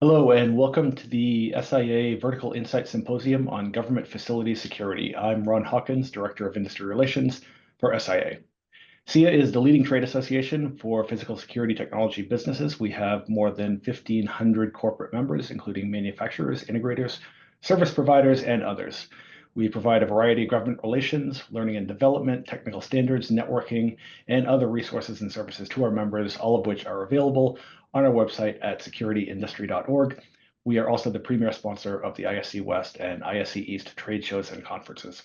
Hello and welcome to the SIA Vertical Insight Symposium on Government Facility Security. I'm Ron Hawkins, Director of Industry Relations for SIA. SIA is the leading trade association for physical security technology businesses. We have more than 1,500 corporate members, including manufacturers, integrators, service providers, and others. We provide a variety of government relations, learning and development, technical standards, networking, and other resources and services to our members, all of which are available on our website at securityindustry.org. We are also the premier sponsor of the ISC West and ISC East trade shows and conferences.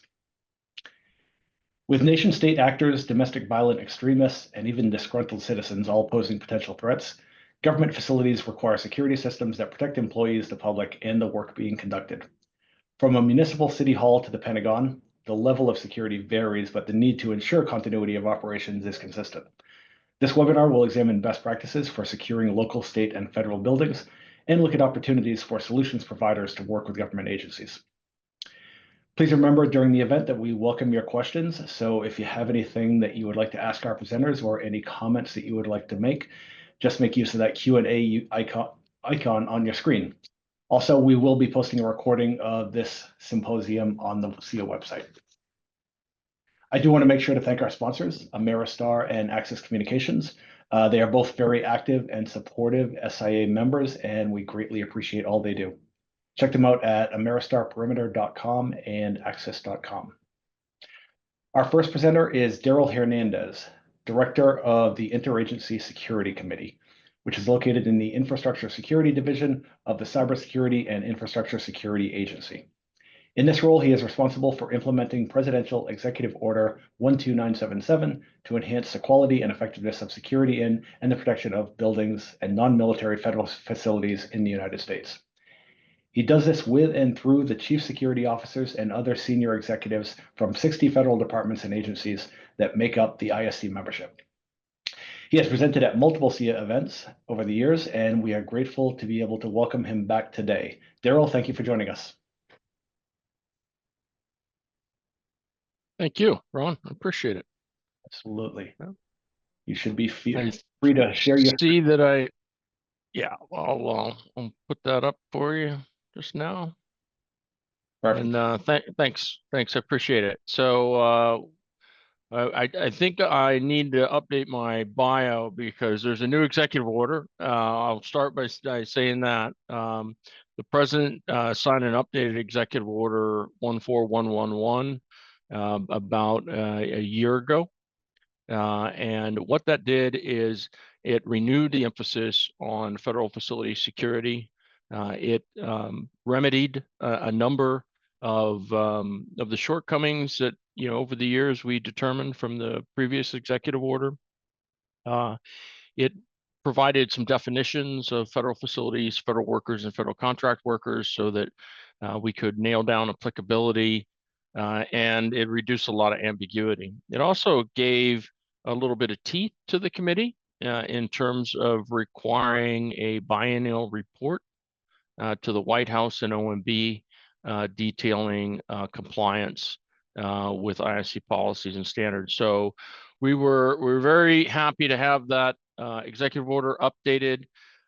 With nation-state actors, domestic violent extremists, and even disgruntled citizens all posing potential threats, government facilities require security systems that protect employees, the public, and the work being conducted. From a municipal city hall to the Pentagon, the level of security varies, but the need to ensure continuity of operations is consistent. This webinar will examine best practices for securing local, state, and federal buildings and look at opportunities for solutions providers to work with government agencies. Please remember during the event that we welcome your questions. So if you have anything that you would like to ask our presenters or any comments that you would like to make, just make use of that Q&A icon on your screen. Also, we will be posting a recording of this symposium on the SIA website. I do want to make sure to thank our sponsors, Ameristar and Access Communications. They are both very active and supportive SIA members, and we greatly appreciate all they do. Check them out at ameristarperimeter.com and access.com. Our first presenter is Daryl Hernandez, Director of the Interagency Security Committee, which is located in the Infrastructure Security Division of the Cybersecurity and Infrastructure Security Agency. In this role, he is responsible for implementing Presidential Executive Order 12977 to enhance the quality and effectiveness of security in and the protection of buildings and non-military federal facilities in the United States. He does this with and through the chief security officers and other senior executives from 60 federal departments and agencies that make up the ISC membership. He has presented at multiple SIA events over the years, and we are grateful to be able to welcome him back today. Daryl, thank you for joining us. Thank you, Ron. I appreciate it. Absolutely. Yeah. You should be free to share your. See that yeah, I'll put that up for you just now. Perfect. And thanks. I appreciate it. So I think I need to update my bio because there's a new executive order. I'll start by saying that the president signed an updated executive order 14111 about a year ago. And what that did is it renewed the emphasis on federal facility security. It remedied a number of the shortcomings that over the years we determined from the previous executive order. It provided some definitions of federal facilities, federal workers, and federal contract workers, so that we could nail down applicability, and it reduced a lot of ambiguity. It also gave a little bit of teeth to the committee in terms of requiring a biennial report to the White House and OMB detailing compliance with ISC policies and standards. So we're very happy to have that executive order updated,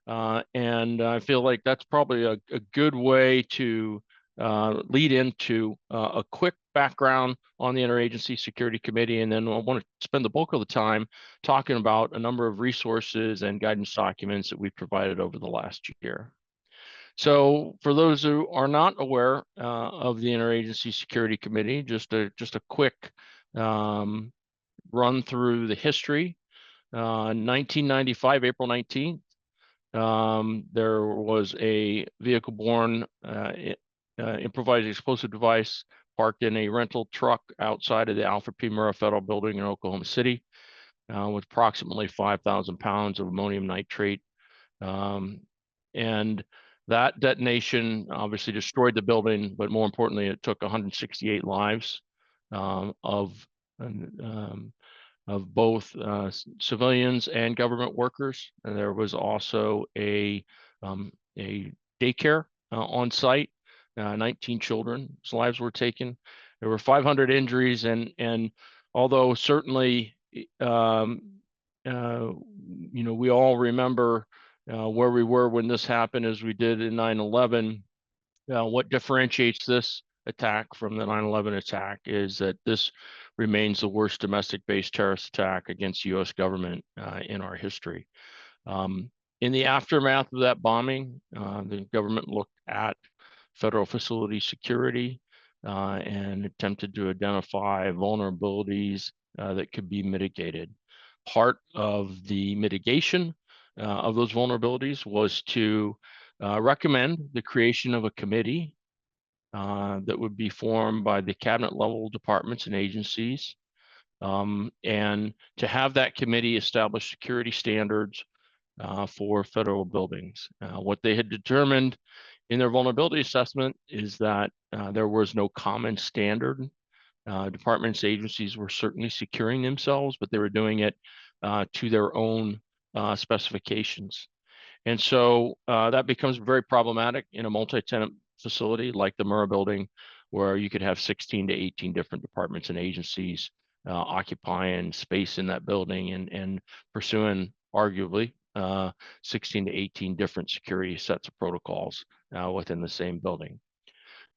and I feel like that's probably a good way to lead into a quick background on the Interagency Security Committee, and then I want to spend the bulk of the time talking about a number of resources and guidance documents that we've provided over the last year. So for those who are not aware of the Interagency Security Committee, just a quick run through the history. 1995, April 19th, there was a vehicle-borne improvised explosive device parked in a rental truck outside of the Alfred P. Murrah Federal Building in Oklahoma City with approximately 5,000 pounds of ammonium nitrate. And that detonation obviously destroyed the building, but more importantly, it took 168 lives of both civilians and government workers. And there was also a daycare on site. 19 children's lives were taken. There were 500 injuries, and although certainly we all remember where we were when this happened as we did in 9/11. What differentiates this attack from the 9/11 attack is that this remains the worst domestic-based terrorist attack against the U.S. government in our history. In the aftermath of that bombing, the government looked at federal facility security and attempted to identify vulnerabilities that could be mitigated. Part of the mitigation of those vulnerabilities was to recommend the creation of a committee that would be formed by the cabinet level departments and agencies, and to have that committee establish security standards for federal buildings. What they had determined in their vulnerability assessment is that there was no common standard. Departments, agencies were certainly securing themselves, but they were doing it to their own specifications. And so that becomes very problematic in a multi-tenant facility like the Murrah building, where you could have 16 to 18 different departments and agencies occupying space in that building and pursuing arguably 16 to 18 different security sets of protocols within the same building.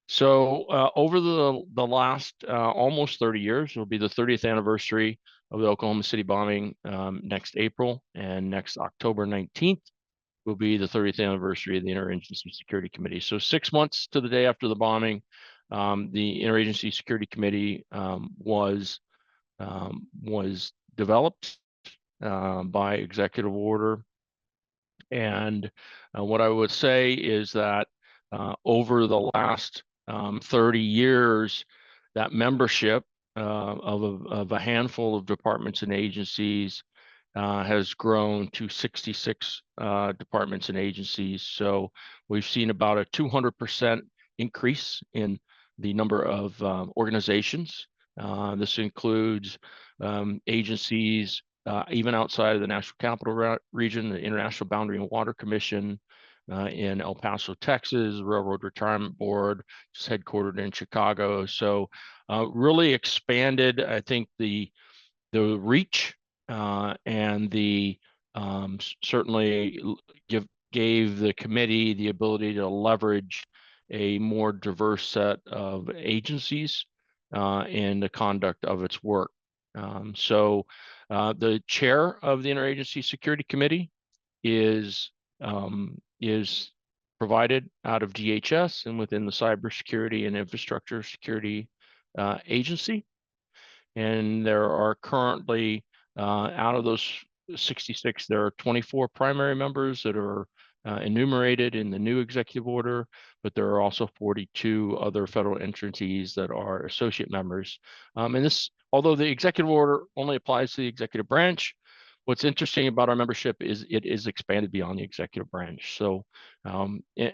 So over the last almost 30 years, it'll be the 30th anniversary of the Oklahoma City bombing next April, and next October 19th will be the 30th anniversary of the Interagency Security Committee. So 6 months to the day after the bombing, the Interagency Security Committee was developed by executive order. And what I would say is that over the last 30 years, that membership of a handful of departments and agencies has grown to 66 departments and agencies. So we've seen about a 200% increase in the number of organizations. This includes agencies even outside of the National Capital Region, the International Boundary and Water Commission in El Paso, Texas, Railroad Retirement Board, just headquartered in Chicago. So really expanded, I think, the reach and the certainly gave the committee the ability to leverage a more diverse set of agencies in the conduct of its work. So the chair of the Interagency Security Committee is provided out of DHS and within the Cybersecurity and Infrastructure Security Agency. And there are currently, out of those 66, there are 24 primary members that are enumerated in the new executive order, but there are also 42 other federal entities that are associate members. And this, although the executive order only applies to the executive branch, what's interesting about our membership is it is expanded beyond the executive branch. So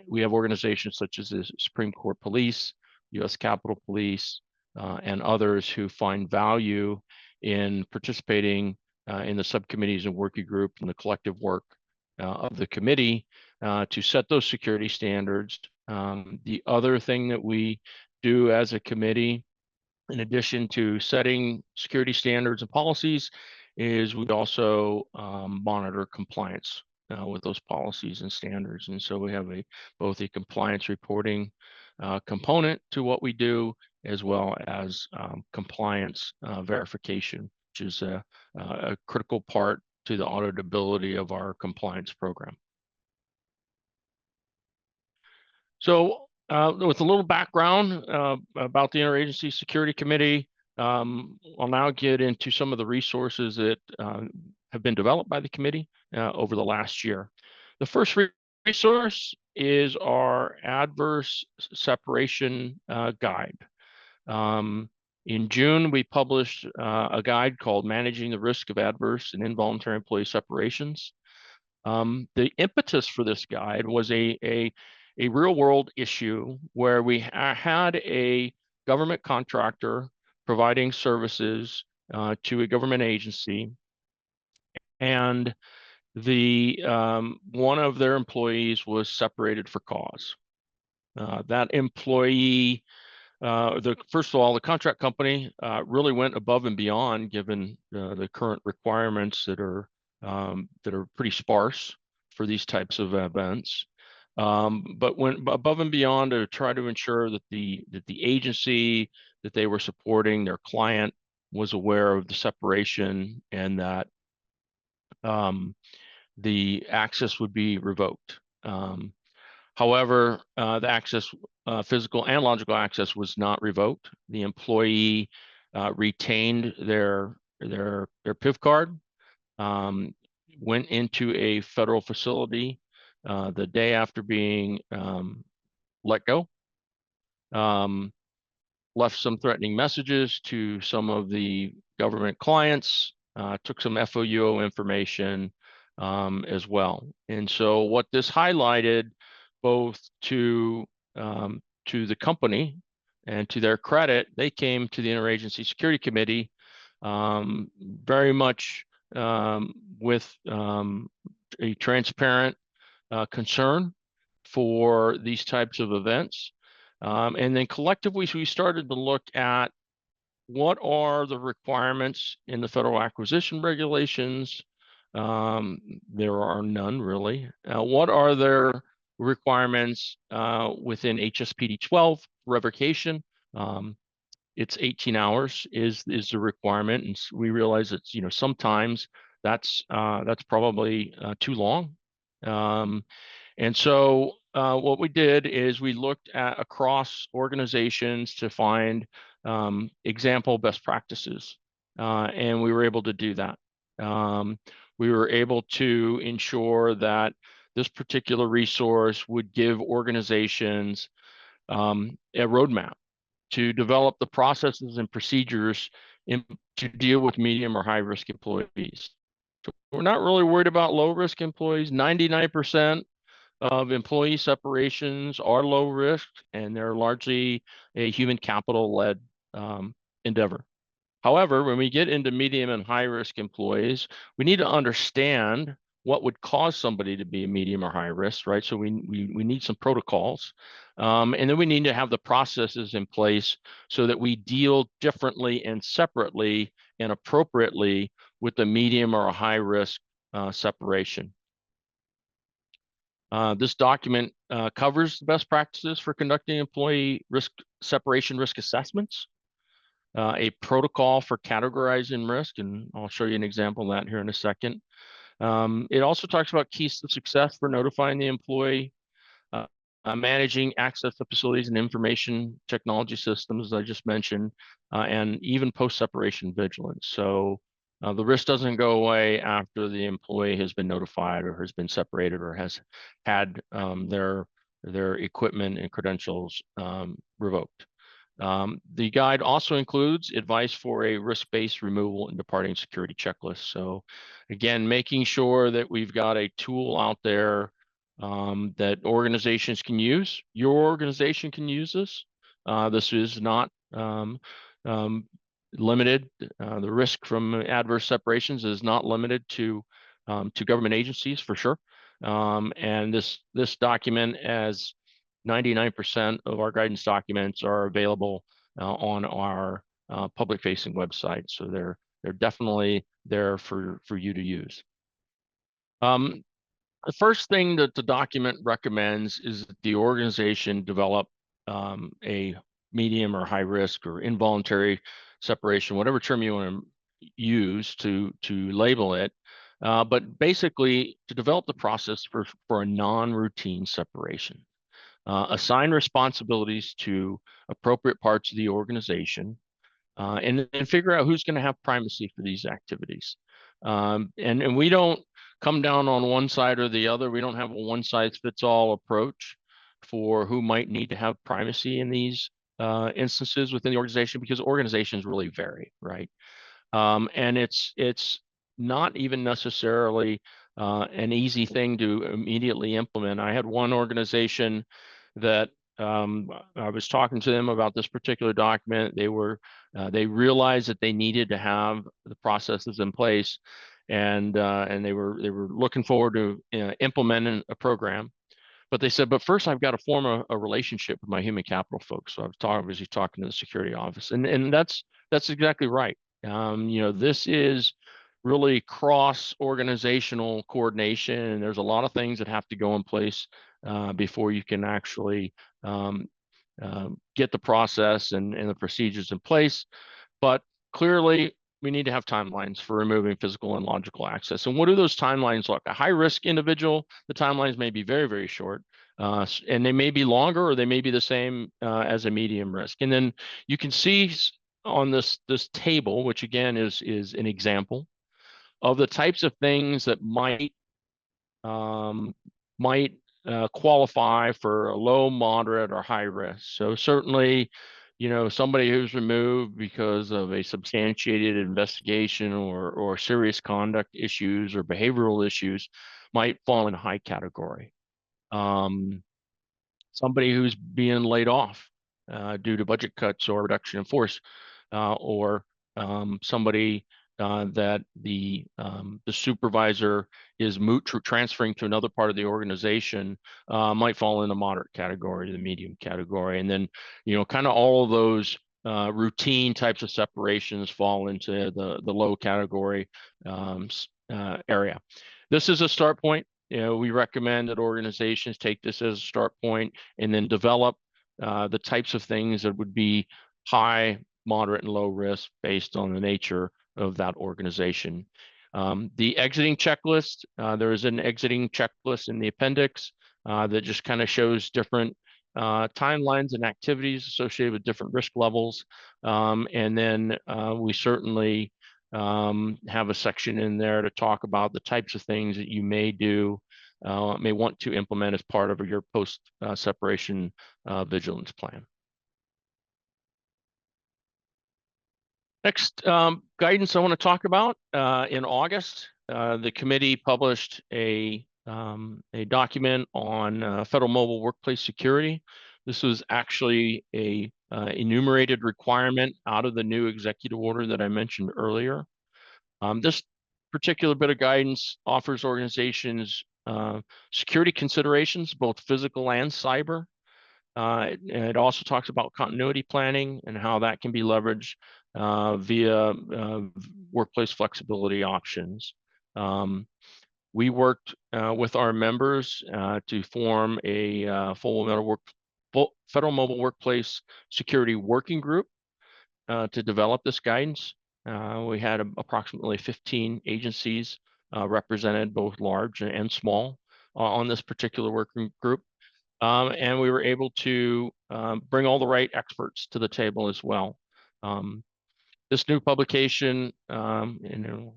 we have organizations such as the Supreme Court Police, U.S. Capitol Police, and others who find value in participating in the subcommittees and working group and the collective work of the committee to set those security standards. The other thing that we do as a committee, in addition to setting security standards and policies, is we also monitor compliance with those policies and standards. And so we have both a compliance reporting component to what we do, as well as compliance verification, which is a critical part to the auditability of our compliance program. So with a little background about the Interagency Security Committee, I'll now get into some of the resources that have been developed by the committee over the last year. The first resource is our adverse separation guide. In June, we published a guide called Managing the Risk of Adverse and Involuntary Employee Separations. The impetus for this guide was a real world issue where we had a government contractor providing services to a government agency, and one of their employees was separated for cause. That employee, first of all, the contract company really went above and beyond, given the current requirements that are pretty sparse for these types of events. But when above and beyond to try to ensure that the agency that they were supporting, their client, was aware of the separation and that the access would be revoked. However, the access, physical and logical access, was not revoked. The employee retained their PIV card, went into a federal facility the day after being let go, left some threatening messages to some of the government clients, took some FOUO information as well. And so what this highlighted, both to the company and to their credit, they came to the Interagency Security Committee very much with a transparent concern for these types of events. And then collectively, we started to look at what are the requirements in the federal acquisition regulations. There are none really. What are their requirements within HSPD 12 revocation? It's 18 hours is the requirement, and we realize that sometimes that's probably too long. And so what we did is we looked at across organizations to find example best practices, and we were able to do that. We were able to ensure that this particular resource would give organizations a roadmap to develop the processes and procedures to deal with medium or high risk employees. So we're not really worried about low risk employees. 99% of employee separations are low risk, and they're largely a human capital led endeavor. However, when we get into medium and high risk employees, we need to understand what would cause somebody to be a medium or high risk, right? So we need some protocols. And then we need to have the processes in place so that we deal differently and separately and appropriately with the medium or a high risk separation. This document covers the best practices for conducting employee risk separation risk assessments, a protocol for categorizing risk, and I'll show you an example of that here in a second. It also talks about keys to success for notifying the employee, managing access to facilities and information technology systems, as I just mentioned, and even post-separation vigilance. So the risk doesn't go away after the employee has been notified or has been separated or has had their equipment and credentials revoked. The guide also includes advice for a risk-based removal and departing security checklist. So again, making sure that we've got a tool out there that organizations can use. Your organization can use this. This is not limited. The risk from adverse separations is not limited to government agencies for sure. And this document, as 99% of our guidance documents, are available on our public-facing website. So they're definitely there for you to use. The first thing that the document recommends is that the organization develop a medium or high risk or involuntary separation, whatever term you want to use to label it. But basically, to develop the process for a non-routine separation. Assign responsibilities to appropriate parts of the organization, and figure out who's going to have primacy for these activities. And we don't come down on one side or the other. We don't have a one-size-fits-all approach for who might need to have primacy in these instances within the organization, because organizations really vary, right? And it's not even necessarily an easy thing to immediately implement. I had one organization that I was talking to them about this particular document. They realized that they needed to have the processes in place, and they were looking forward to implementing a program. But they said, but first I've got to form a relationship with my human capital folks. So I was obviously talking to the security office, and that's exactly right. This is really cross-organizational coordination, and there's a lot of things that have to go in place before you can actually get the process and the procedures in place. But clearly, we need to have timelines for removing physical and logical access. And what do those timelines look? A high-risk individual, the timelines may be very, very short, and they may be longer or they may be the same as a medium risk. And then you can see on this table, which again is an example of the types of things that um, might qualify for a low, moderate, or high risk. So certainly, somebody who's removed because of a substantiated investigation or serious conduct issues or behavioral issues might fall in a high category. Somebody who's being laid off due to budget cuts or reduction in force, or somebody that the supervisor is transferring to another part of the organization might fall in the moderate category, the medium category, and then kind of all of those routine types of separations fall into the low category area. This is a start point. We recommend that organizations take this as a start point and then develop the types of things that would be high, moderate, and low risk based on the nature of that organization. The exiting checklist, there is an exiting checklist in the appendix that just kind of shows different timelines and activities associated with different risk levels. And then we certainly have a section in there to talk about the types of things that you may want to implement as part of your post separation vigilance plan. Next guidance I want to talk about, in August, the committee published a document on federal mobile workplace security. This was actually a enumerated requirement out of the new executive order that I mentioned earlier. This particular bit of guidance offers organizations security considerations, both physical and cyber. It also talks about continuity planning and how that can be leveraged via workplace flexibility options. We worked with our members to form a federal mobile workplace security working group to develop this guidance. We had approximately 15 agencies represented, both large and small, on this particular working group. And we were able to bring all the right experts to the table as well. This new publication, and I'll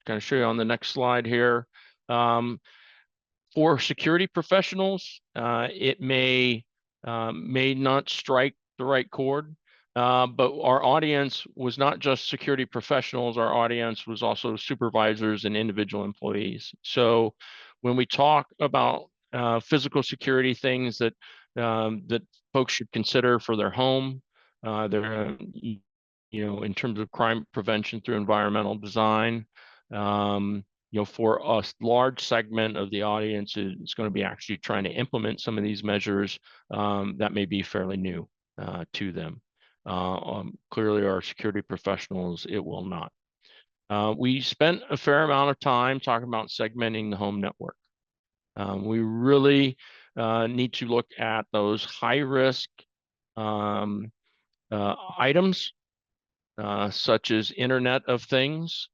kind of show you on the next slide here, for security professionals, it may not strike the right chord, but our audience was not just security professionals. Our audience was also supervisors and individual employees. So when we talk about physical security things that folks should consider for their home, in terms of crime prevention through environmental design, for a large segment of the audience is going to be actually trying to implement some of these measures that may be fairly new to them. Clearly, our security professionals, it will not. We spent a fair amount of time talking about segmenting the home network. We really need to look at those high-risk items, such as Internet of Things,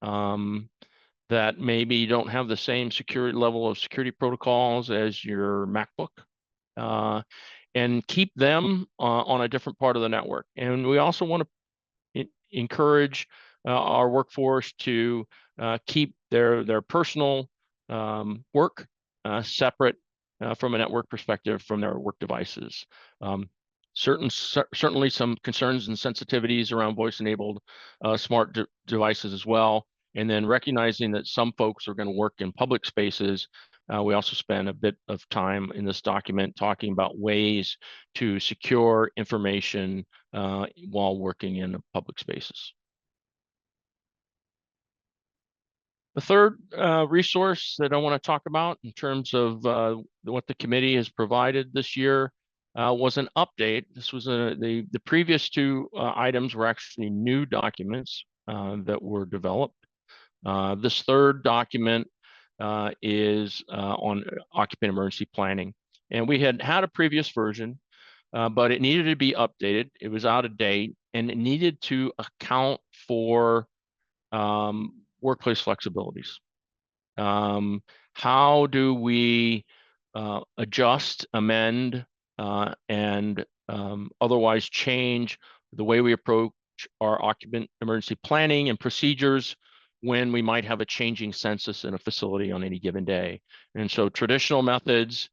that maybe don't have the same security level of security protocols as your MacBook, and keep them on a different part of the network. And we also want to encourage our workforce to keep their personal work separate from a network perspective from their work devices. Certainly some concerns and sensitivities around voice-enabled smart devices as well. And then recognizing that some folks are going to work in public spaces, we also spend a bit of time in this document talking about ways to secure information while working in public spaces. The third resource that I want to talk about in terms of what the committee has provided this year was an update. This was the previous two items were actually new documents that were developed. This third document is on occupant emergency planning. And we had a previous version, but it needed to be updated. It was out of date, and it needed to account for workplace flexibilities. How do we adjust, amend, and otherwise change the way we approach our occupant emergency planning and procedures when we might have a changing census in a facility on any given day? And so traditional methods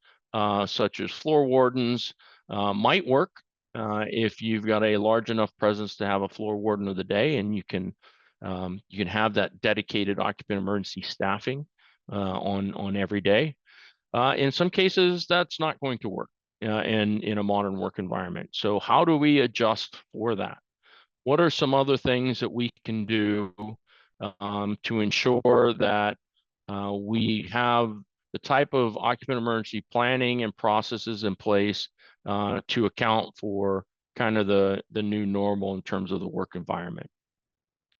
such as floor wardens might work if you've got a large enough presence to have a floor warden of the day, and you can have that dedicated occupant emergency staffing on every day. In some cases, that's not going to work in a modern work environment. So how do we adjust for that? What are some other things that we can do to ensure that we have the type of occupant emergency planning and processes in place to account for kind of the new normal in terms of the work environment?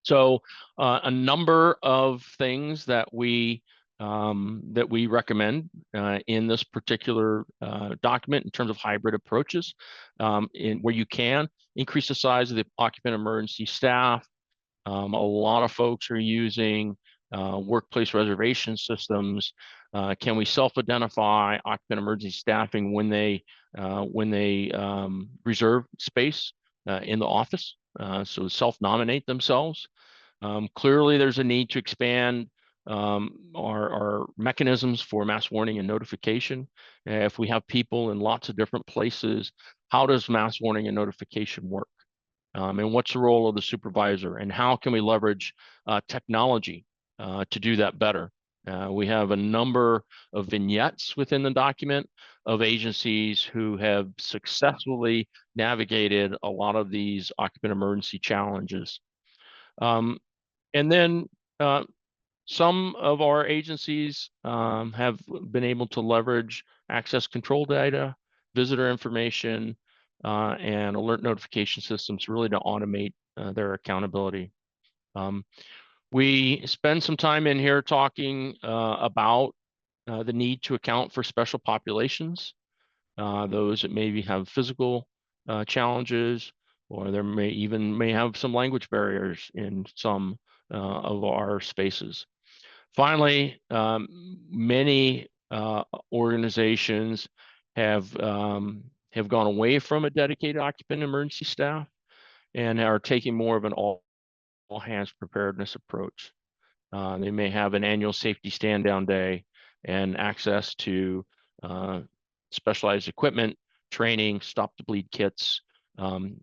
So a number of things that we recommend in this particular document in terms of hybrid approaches, in where you can increase the size of the occupant emergency staff. A lot of folks are using workplace reservation systems. Can we self-identify occupant emergency staffing when they reserve space in the office? So self-nominate themselves. Clearly, there's a need to expand our mechanisms for mass warning and notification. If we have people in lots of different places, how does mass warning and notification work? And what's the role of the supervisor? And how can we leverage technology to do that better? We have a number of vignettes within the document of agencies who have successfully navigated a lot of these occupant emergency challenges. And then some of our agencies have been able to leverage access control data, visitor information, and alert notification systems really to automate their accountability. We spend some time in here talking about the need to account for special populations, those that maybe have physical challenges, or there may have some language barriers in some of our spaces. Finally, many organizations have gone away from a dedicated occupant emergency staff and are taking more of an all hands preparedness approach. They may have an annual safety stand down day and access to specialized equipment, training, stop the bleed kits.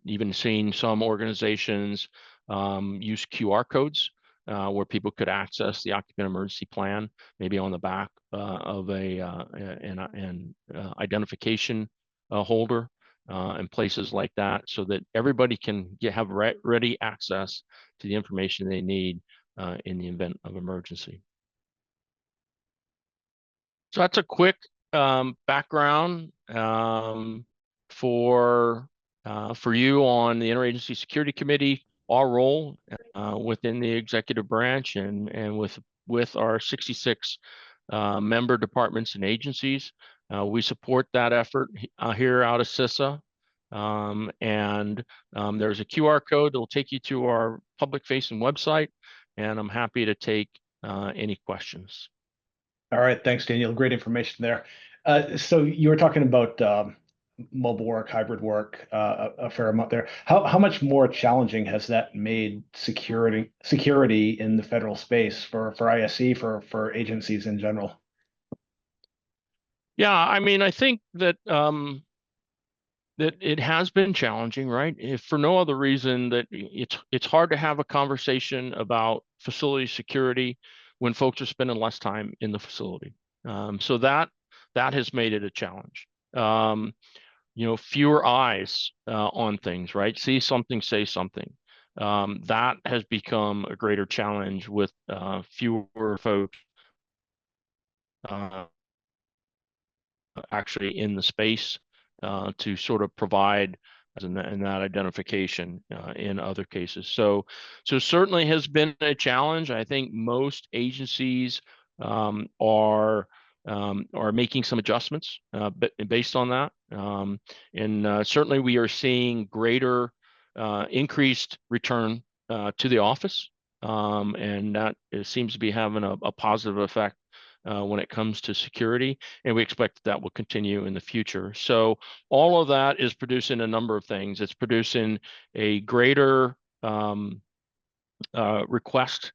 Even seen some organizations use QR codes where people could access the occupant emergency plan, maybe on the back of an identification holder and places like that, so that everybody can have ready access to the information they need in the event of emergency. So that's a quick background for you on the Interagency Security Committee, our role within the executive branch, and with our 66 member departments and agencies. We support that effort here out of CISA. There's a QR code that will take you to our public-facing website, and I'm happy to take any questions. All right, thanks, Daniel. Great information there. So you were talking about mobile work, hybrid work, a fair amount there. How much more challenging has that made security in the federal space for ISC, for agencies in general? Yeah, I mean, I think that that it has been challenging, right? If for no other reason that it's hard to have a conversation about facility security when folks are spending less time in the facility. So that has made it a challenge. Fewer eyes on things, right? See something, say something. That has become a greater challenge with fewer folks actually in the space to sort of provide in that identification in other cases. So certainly has been a challenge. I think most agencies are making some adjustments based on that. And certainly we are seeing greater increased return to the office. And that seems to be having a positive effect when it comes to security, and we expect that will continue in the future. So all of that is producing a number of things. It's producing a greater request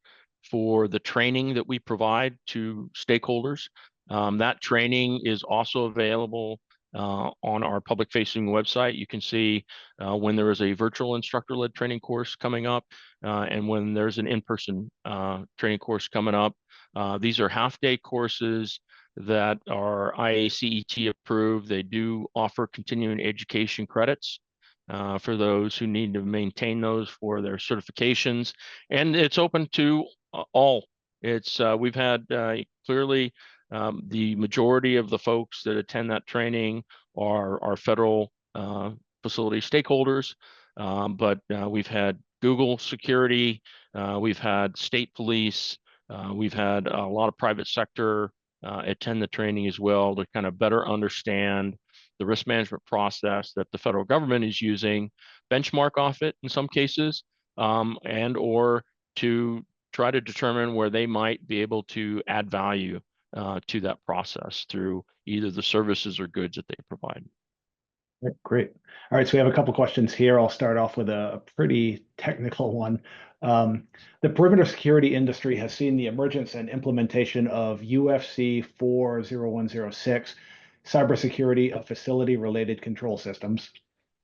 for the training that we provide to stakeholders. That training is also available on our public-facing website. You can see when there is a virtual instructor-led training course coming up and when there's an in-person training course coming up. These are half-day courses that are IACET approved. They do offer continuing education credits for those who need to maintain those for their certifications, and it's open to all. We've had clearly the majority of the folks that attend that training are federal facility stakeholders, but we've had Google security, we've had state police, we've had a lot of private sector attend the training as well to kind of better understand the risk management process that the federal government is using, benchmark off it in some cases, and or to try to determine where they might be able to add value to that process through either the services or goods that they provide. Great. All right, so we have a couple questions here. I'll start off with a pretty technical one. The perimeter security industry has seen the emergence and implementation of UFC 40106, cybersecurity of facility-related control systems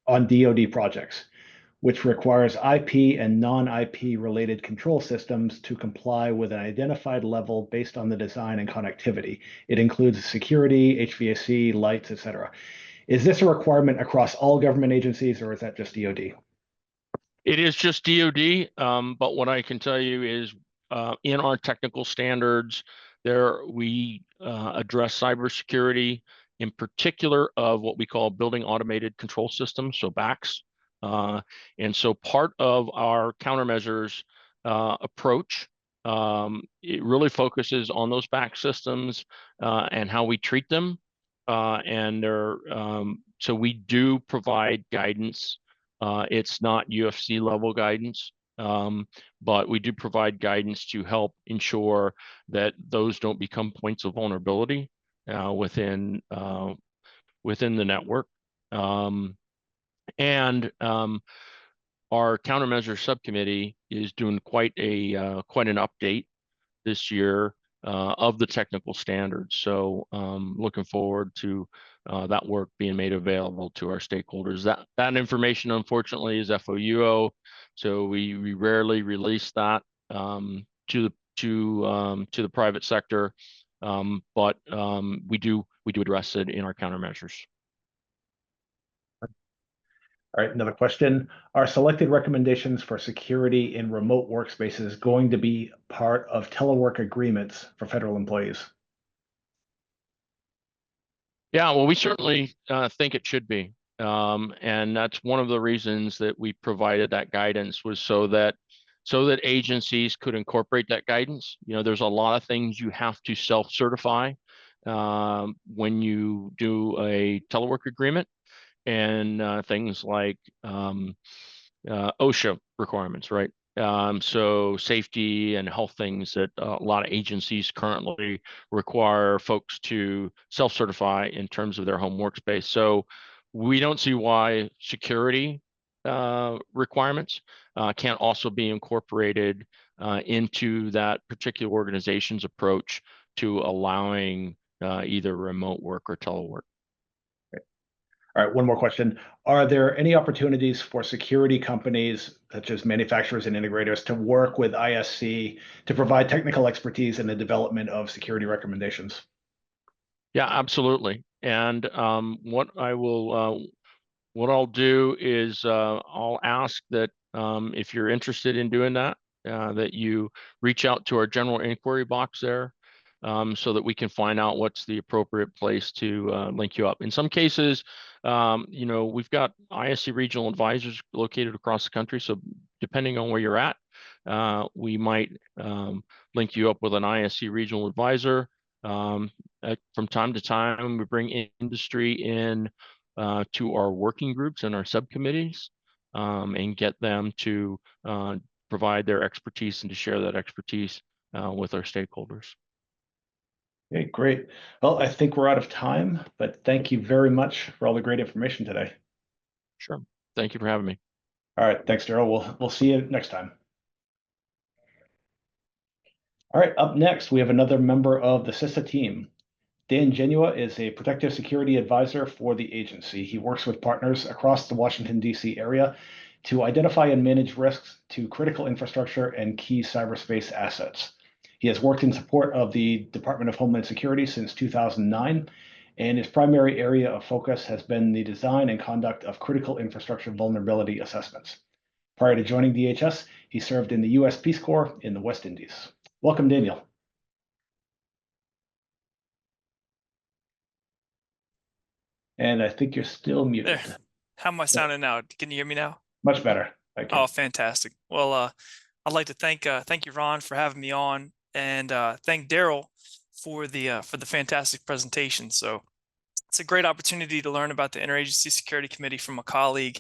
on DoD projects, which requires IP and non-IP related control systems to comply with an identified level based on the design and connectivity. It includes security, HVAC, lights, etc. Is this a requirement across all government agencies, or is that just DoD? It is just DoD, but what I can tell you is in our technical standards, there we address cybersecurity, in particular of what we call building automated control systems, so BACs. And so part of our countermeasures approach, it really focuses on those BAC systems and how we treat them. So we do provide guidance. It's not UFC level guidance, but we do provide guidance to help ensure that those don't become points of vulnerability within the network. And our countermeasure subcommittee is doing quite an update this year of the technical standards. So looking forward to that work being made available to our stakeholders. That information, unfortunately, is FOUO, so we rarely release that to the private sector, but we do address it in our countermeasures. All right, another question. Are selected recommendations for security in remote workspaces going to be part of telework agreements for federal employees? Yeah, well, we certainly think it should be. And that's one of the reasons that we provided that guidance, was so that agencies could incorporate that guidance. There's a lot of things you have to self-certify when you do a telework agreement, and things like OSHA requirements, right? So safety and health things that a lot of agencies currently require folks to self-certify in terms of their home workspace. So we don't see why security requirements can't also be incorporated into that particular organization's approach to allowing either remote work or telework. All right, one more question. Are there any opportunities for security companies, such as manufacturers and integrators, to work with ISC to provide technical expertise in the development of security recommendations? Yeah, absolutely. And what I'll do is I'll ask that if you're interested in doing that, that you reach out to our general inquiry box there. so that we can find out what's the appropriate place to link you up. In some cases, we've got ISC regional advisors located across the country. So depending on where you're at, we might link you up with an ISC regional advisor. From time to time, we bring industry in to our working groups and our subcommittees and get them to provide their expertise and to share that expertise with our stakeholders. Okay, great. Well, I think we're out of time, but thank you very much for all the great information today. Sure. Thank you for having me. All right, thanks, Daryl. We'll see you next time. All right, up next, we have another member of the CISA team. Dan Genua is a protective security advisor for the agency. He works with partners across the Washington, D.C. area to identify and manage risks to critical infrastructure and key cyberspace assets. He has worked in support of the Department of Homeland Security since 2009, and his primary area of focus has been the design and conduct of critical infrastructure vulnerability assessments. Prior to joining DHS, he served in the U.S. Peace Corps in the West Indies. Welcome, Daniel. And I think you're still muted. There. How am I sounding now? Can you hear me now? Much better. Thank you. Oh, fantastic. Well, I'd like to thank you, Ron, for having me on, and thank Daryl for the fantastic presentation. So it's a great opportunity to learn about the Interagency Security Committee from a colleague.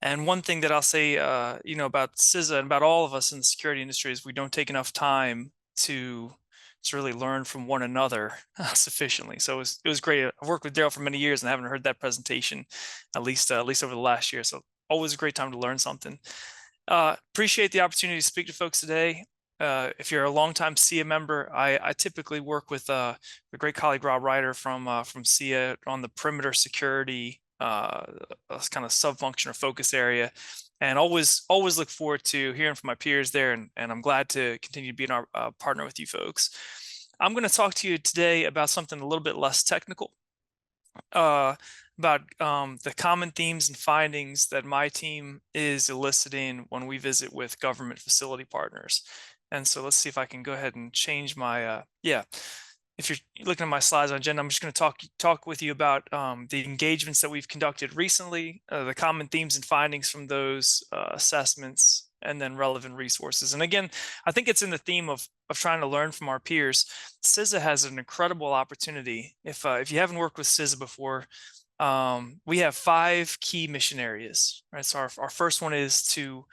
And one thing that I'll say, about CISA and about all of us in the security industry is we don't take enough time to really learn from one another sufficiently. So it was great. I've worked with Daryl for many years and I haven't heard that presentation, at least over the last year. So always a great time to learn something. Appreciate the opportunity to speak to folks today. If you're a longtime SIA member, I typically work with the great colleague Rob Ryder from SIA on the perimeter security kind of sub-function or focus area, and always look forward to hearing from my peers there, and I'm glad to continue to be our partner with you folks. I'm going to talk to you today about something a little bit less technical, about the common themes and findings that my team is eliciting when we visit with government facility partners. And so let's see if I can go ahead and change my if you're looking at my slides on agenda, I'm just going to talk with you about the engagements that we've conducted recently, the common themes and findings from those assessments, and then relevant resources. And again, I think it's in the theme of trying to learn from our peers. CISA has an incredible opportunity. If you haven't worked with CISA before, we have 5 key mission areas, right? So our first one is to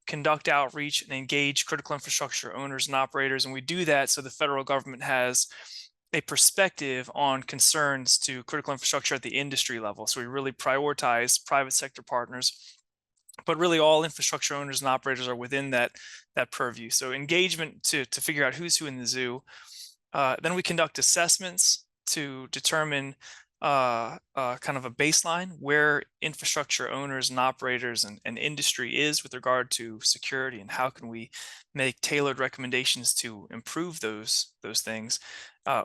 conduct outreach and engage critical infrastructure owners and operators. And we do that so the federal government has a perspective on concerns to critical infrastructure at the industry level. So we really prioritize private sector partners, but really all infrastructure owners and operators are within that purview. So engagement to figure out who's who in the zoo. Then we conduct assessments to determine kind of a baseline where infrastructure owners and operators and industry is with regard to security, and how can we make tailored recommendations to improve those things.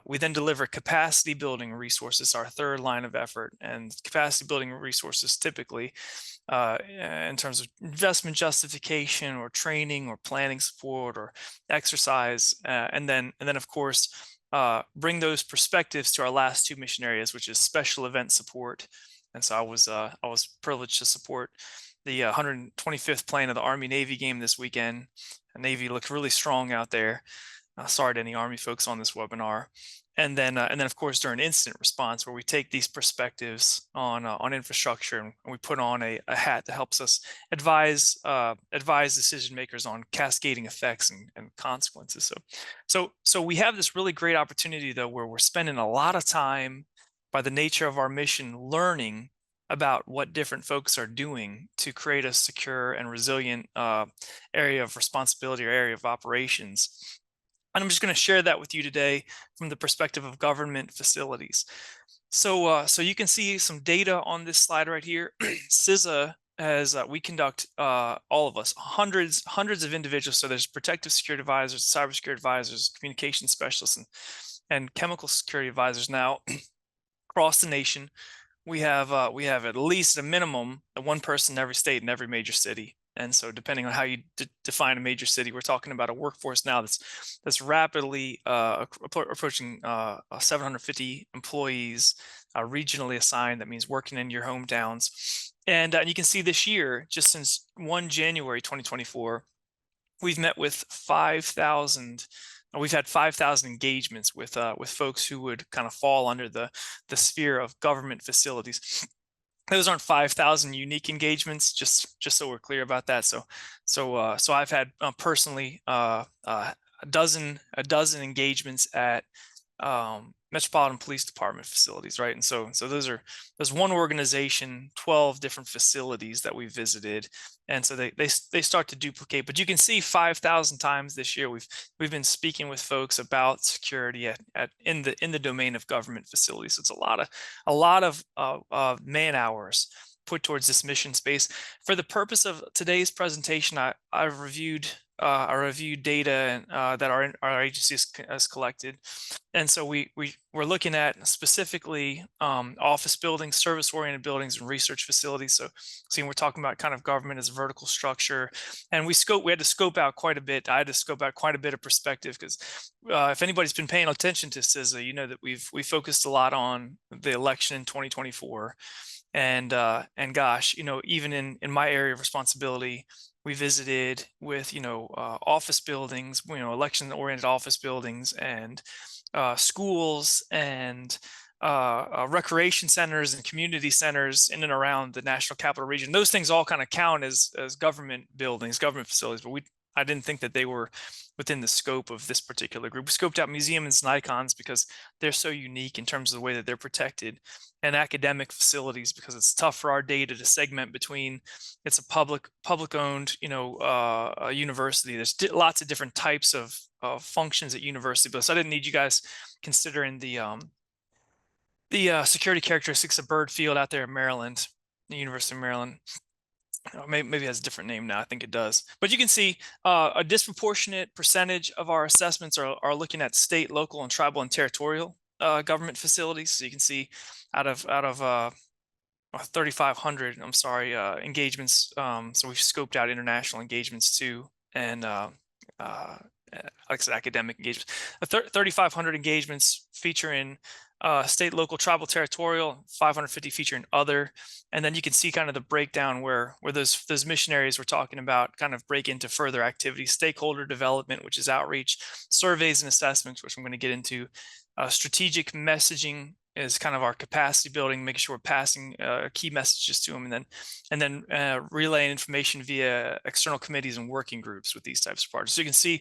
We then deliver capacity building resources, our third line of effort, and capacity building resources typically in terms of investment justification or training or planning support or exercise, and then of course bring those perspectives to our last 2 mission areas, which is special event support. And so I was privileged to support the 125th plane of the Army Navy game this weekend. The Navy looked really strong out there. Sorry to any Army folks on this webinar. And then of course during incident response, where we take these perspectives on infrastructure and we put on a hat that helps us advise decision makers on cascading effects and consequences. So we have this really great opportunity though, where we're spending a lot of time by the nature of our mission learning about what different folks are doing to create a secure and resilient area of responsibility or area of operations. And I'm just going to share that with you today from the perspective of government facilities. So you can see some data on this slide right here. CISA has we conduct all of us hundreds of individuals. So there's protective security advisors, cybersecurity advisors, communication specialists, and chemical security advisors now across the nation. We have at least a minimum of 1 person in every state and every major city. And so depending on how you define a major city, we're talking about a workforce now that's rapidly approaching 750 employees, regionally assigned. That means working in your hometowns. And you can see this year, just since 1 January 2024, we've met with 5,000. We've had 5,000 engagements with folks who would kind of fall under the sphere of government facilities. Those aren't 5,000 unique engagements, just so we're clear about that. So I've had personally a dozen engagements at Metropolitan Police Department facilities, right? And so there's one organization, 12 different facilities that we visited, and so they start to duplicate. But you can see 5,000 times this year we've been speaking with folks about security in the domain of government facilities. So it's a lot of man hours put towards this mission space. For the purpose of today's presentation, I've reviewed data that our agency has collected, and so we're looking at specifically office buildings, service-oriented buildings, and research facilities. So we're talking about kind of government as a vertical structure, and we had to scope out quite a bit. I had to scope out quite a bit of perspective because if anybody's been paying attention to CISA, you know that we focused a lot on the election in 2024, and gosh, even in my area of responsibility, we visited with office buildings, election-oriented office buildings, and schools, and recreation centers and community centers in and around the National Capital Region. Those things all kind of count as government buildings, government facilities, but I didn't think that they were within the scope of this particular group. We scoped out museums and icons because they're so unique in terms of the way that they're protected, and academic facilities because it's tough for our data to segment between it's a public-owned university. There's lots of different types of functions at university, but so I didn't need you guys considering the security characteristics of Byrd Field out there in Maryland, the University of Maryland. Maybe it has a different name now. I think it does. But you can see a disproportionate percentage of our assessments are looking at state, local, and tribal and territorial government facilities. So you can see out of 3,500, engagements. So we've scoped out international engagements too, and like I said, academic engagements. 3,500 engagements featuring state, local, tribal, territorial, 550 featuring other, and then you can see kind of the breakdown where those mission areas we're talking about kind of break into further activities: stakeholder development, which is outreach; surveys and assessments, which I'm going to get into; strategic messaging is kind of our capacity building, making sure we're passing key messages to them, and then relaying information via external committees and working groups with these types of projects. So you can see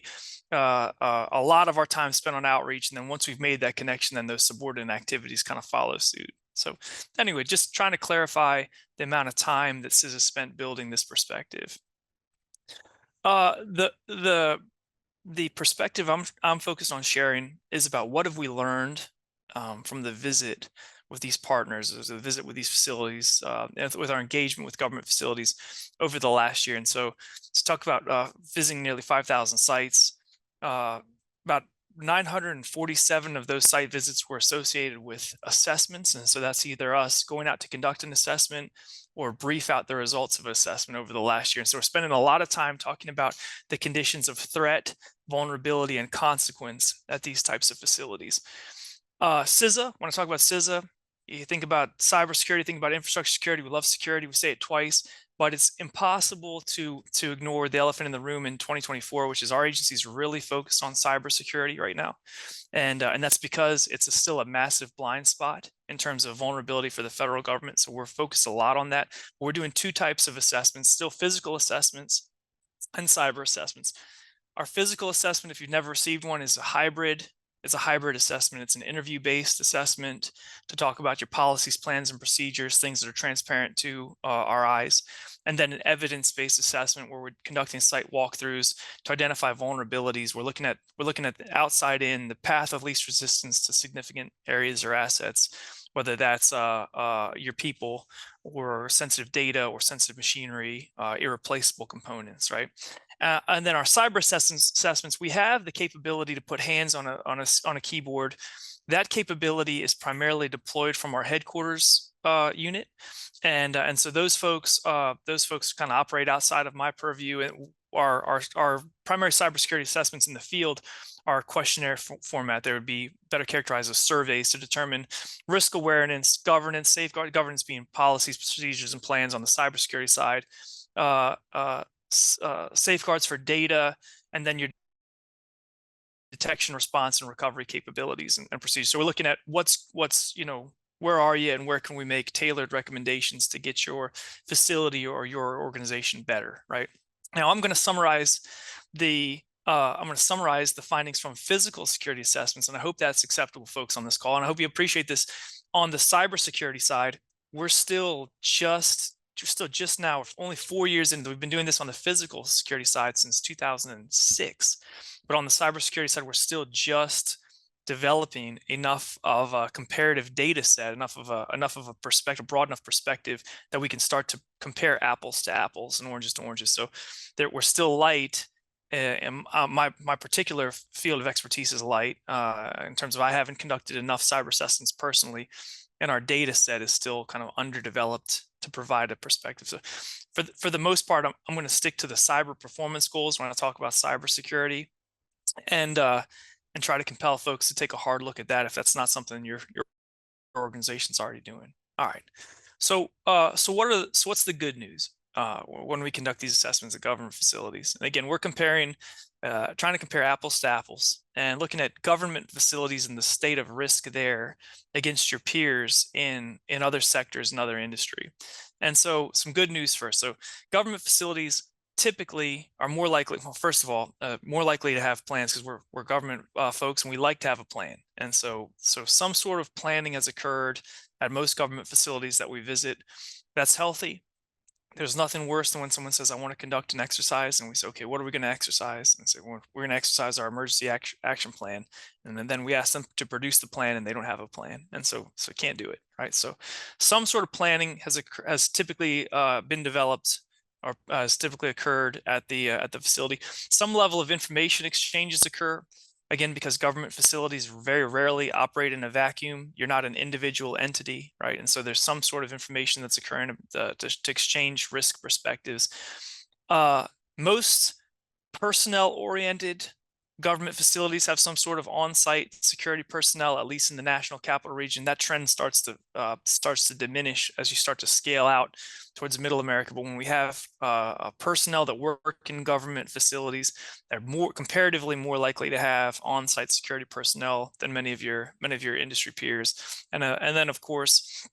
a lot of our time spent on outreach, and then once we've made that connection, then those subordinate activities kind of follow suit. So anyway, just trying to clarify the amount of time that CISA spent building this perspective. The perspective I'm focused on sharing is about what have we learned from the visit with these partners, the visit with these facilities, with our engagement with government facilities over the last year. And so let's talk about visiting nearly 5,000 sites. About 947 of those site visits were associated with assessments. And so that's either us going out to conduct an assessment or brief out the results of assessment over the last year. And so we're spending a lot of time talking about the conditions of threat, vulnerability, and consequence at these types of facilities. CISA, when I talk about CISA, you think about cybersecurity, think about infrastructure security. We love security. We say it twice, but it's impossible to ignore the elephant in the room in 2024, which is our agency's really focused on cybersecurity right now. And that's because it's still a massive blind spot in terms of vulnerability for the federal government. So we're focused a lot on that. We're doing two types of assessments, still physical assessments and cyber assessments. Our physical assessment, if you've never received one, is a hybrid. It's a hybrid assessment. It's an interview-based assessment to talk about your policies, plans, and procedures, things that are transparent to our eyes. And then an evidence-based assessment where we're conducting site walkthroughs to identify vulnerabilities. We're looking at the outside in, the path of least resistance to significant areas or assets, whether that's your people or sensitive data or sensitive machinery, irreplaceable components, right? And then our cyber assessments, we have the capability to put hands on a keyboard. That capability is primarily deployed from our headquarters unit, and so those folks kind of operate outside of my purview, and our primary cybersecurity assessments in the field are questionnaire format. They would be better characterized as surveys to determine risk awareness, governance, safeguard governance being policies, procedures, and plans on the cybersecurity side, safeguards for data, and then your detection, response, and recovery capabilities and procedures. So we're looking at what's where are you and where can we make tailored recommendations to get your facility or your organization better, right? Now I'm going to summarize the findings from physical security assessments, and I hope that's acceptable, folks, on this call. And I hope you appreciate this. On the cybersecurity side, we're still just now, only 4 years into. We've been doing this on the physical security side since 2006, but on the cybersecurity side, we're still just developing enough of a comparative data set, enough of a perspective, broad enough perspective that we can start to compare apples to apples and oranges to oranges. So we're still light. And my particular field of expertise is light in terms of I haven't conducted enough cyber assessments personally, and our data set is still kind of underdeveloped to provide a perspective. So for the most part, I'm going to stick to the cyber performance goals when I talk about cybersecurity, and try to compel folks to take a hard look at that if that's not something your organization's already doing. All right. So what's the good news when we conduct these assessments at government facilities? And again, we're trying to compare apples to apples and looking at government facilities and the state of risk there against your peers in other sectors and other industry. And so some good news first. So government facilities typically are more likely, well, first of all, more likely to have plans because we're government folks and we like to have a plan. And so some sort of planning has occurred at most government facilities that we visit. That's healthy. There's nothing worse than when someone says, I want to conduct an exercise, and we say, okay, what are we going to exercise? And say, we're going to exercise our emergency action plan. And then we ask them to produce the plan and they don't have a plan. And so can't do it, right? So some sort of planning has typically been developed or has typically occurred at the facility. Some level of information exchanges occur, again, because government facilities very rarely operate in a vacuum. You're not an individual entity, right? And so there's some sort of information that's occurring to exchange risk perspectives. Most personnel-oriented government facilities have some sort of on-site security personnel, at least in the national capital region. That trend starts to diminish as you start to scale out towards middle America. But when we have personnel that work in government facilities, they're comparatively more likely to have on-site security personnel than many of your industry peers. And then, of course,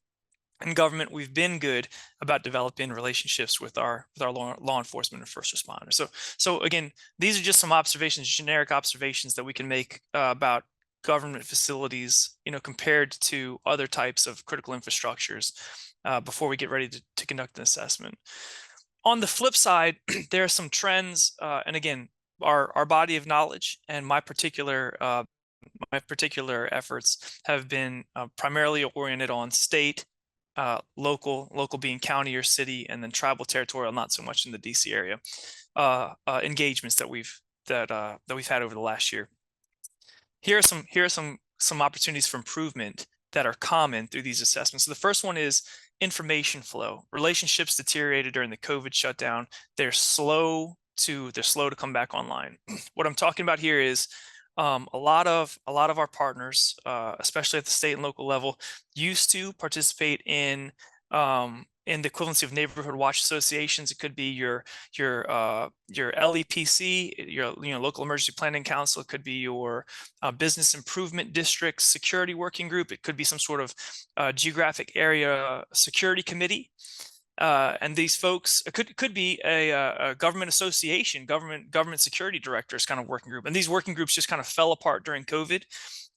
in government, we've been good about developing relationships with our law enforcement and first responders. So again, these are just some observations, generic observations that we can make about government facilities, compared to other types of critical infrastructures before we get ready to conduct an assessment. On the flip side, there are some trends, and again, our body of knowledge and my particular efforts have been primarily oriented on state, local being county or city, and then tribal territorial, not so much in the DC area, engagements that we've had over the last year. Here are some opportunities for improvement that are common through these assessments. So the first one is information flow. Relationships deteriorated during the COVID shutdown. They're slow to come back online. What I'm talking about here is a lot of our partners, especially at the state and local level, used to participate in the equivalency of neighborhood watch associations. It could be your LEPC, your local emergency planning council. It could be your business improvement district security working group. It could be some sort of geographic area security committee. And these folks, it could be a government association, government security directors kind of working group. And these working groups just kind of fell apart during COVID,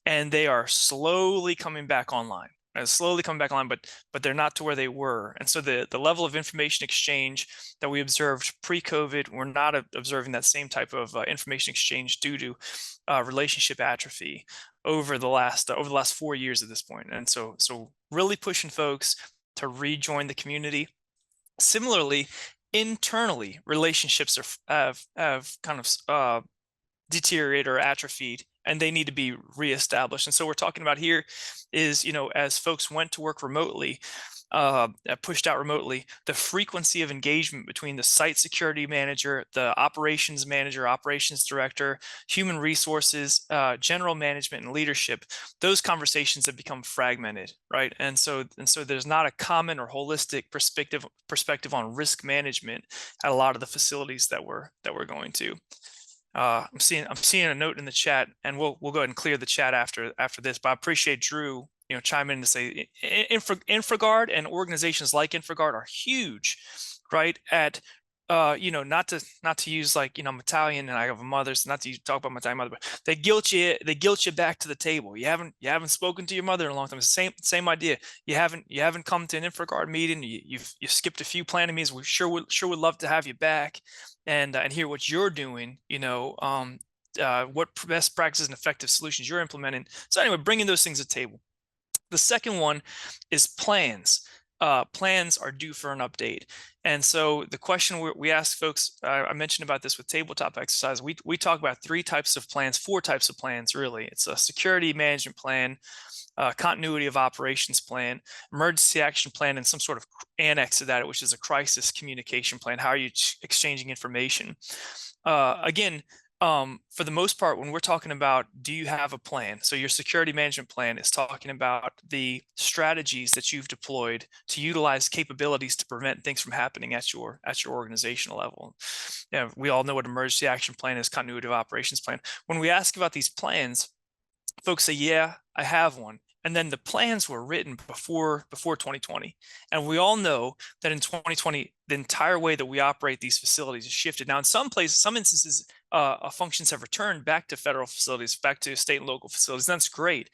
and they are slowly coming back online. But they're not to where they were. And so the level of information exchange that we observed pre-COVID, we're not observing that same type of information exchange due to relationship atrophy over the last 4 years at this point. And so really pushing folks to rejoin the community. Similarly, internally, relationships have kind of deteriorated or atrophied, and they need to be reestablished. And so we're talking about here is, as folks went to work remotely, pushed out remotely, the frequency of engagement between the site security manager, the operations manager, operations director, human resources, general management, and leadership, those conversations have become fragmented, right? And so there's not a common or holistic perspective on risk management at a lot of the facilities that we're going to. I'm seeing a note in the chat, and we'll go ahead and clear the chat after this. But I appreciate Drew, chime in to say Infraguard and organizations like Infraguard are huge, right? At not to use, like, I'm Italian and I have a mother, so not to talk about my Italian mother, but they guilt you back to the table. You haven't spoken to your mother in a long time. It's the same idea. You haven't come to an Infraguard meeting. You've skipped a few planning meetings. We sure would love to have you back and hear what you're doing. What best practices and effective solutions you're implementing. So anyway, bringing those things to the table. The second one is plans. Plans are due for an update. And so the question we ask folks, I mentioned about this with tabletop exercise, we talk about four types of plans, really. It's a security management plan, continuity of operations plan, emergency action plan, and some sort of annex to that, which is a crisis communication plan. How are you exchanging information? Again, for the most part, when we're talking about, do you have a plan? So your security management plan is talking about the strategies that you've deployed to utilize capabilities to prevent things from happening at your organizational level. We all know what emergency action plan is, continuity of operations plan. When we ask about these plans, folks say, yeah, I have one. And then the plans were written before 2020. And we all know that in 2020, the entire way that we operate these facilities has shifted. Now, in some places, some instances, functions have returned back to federal facilities, back to state and local facilities. That's great.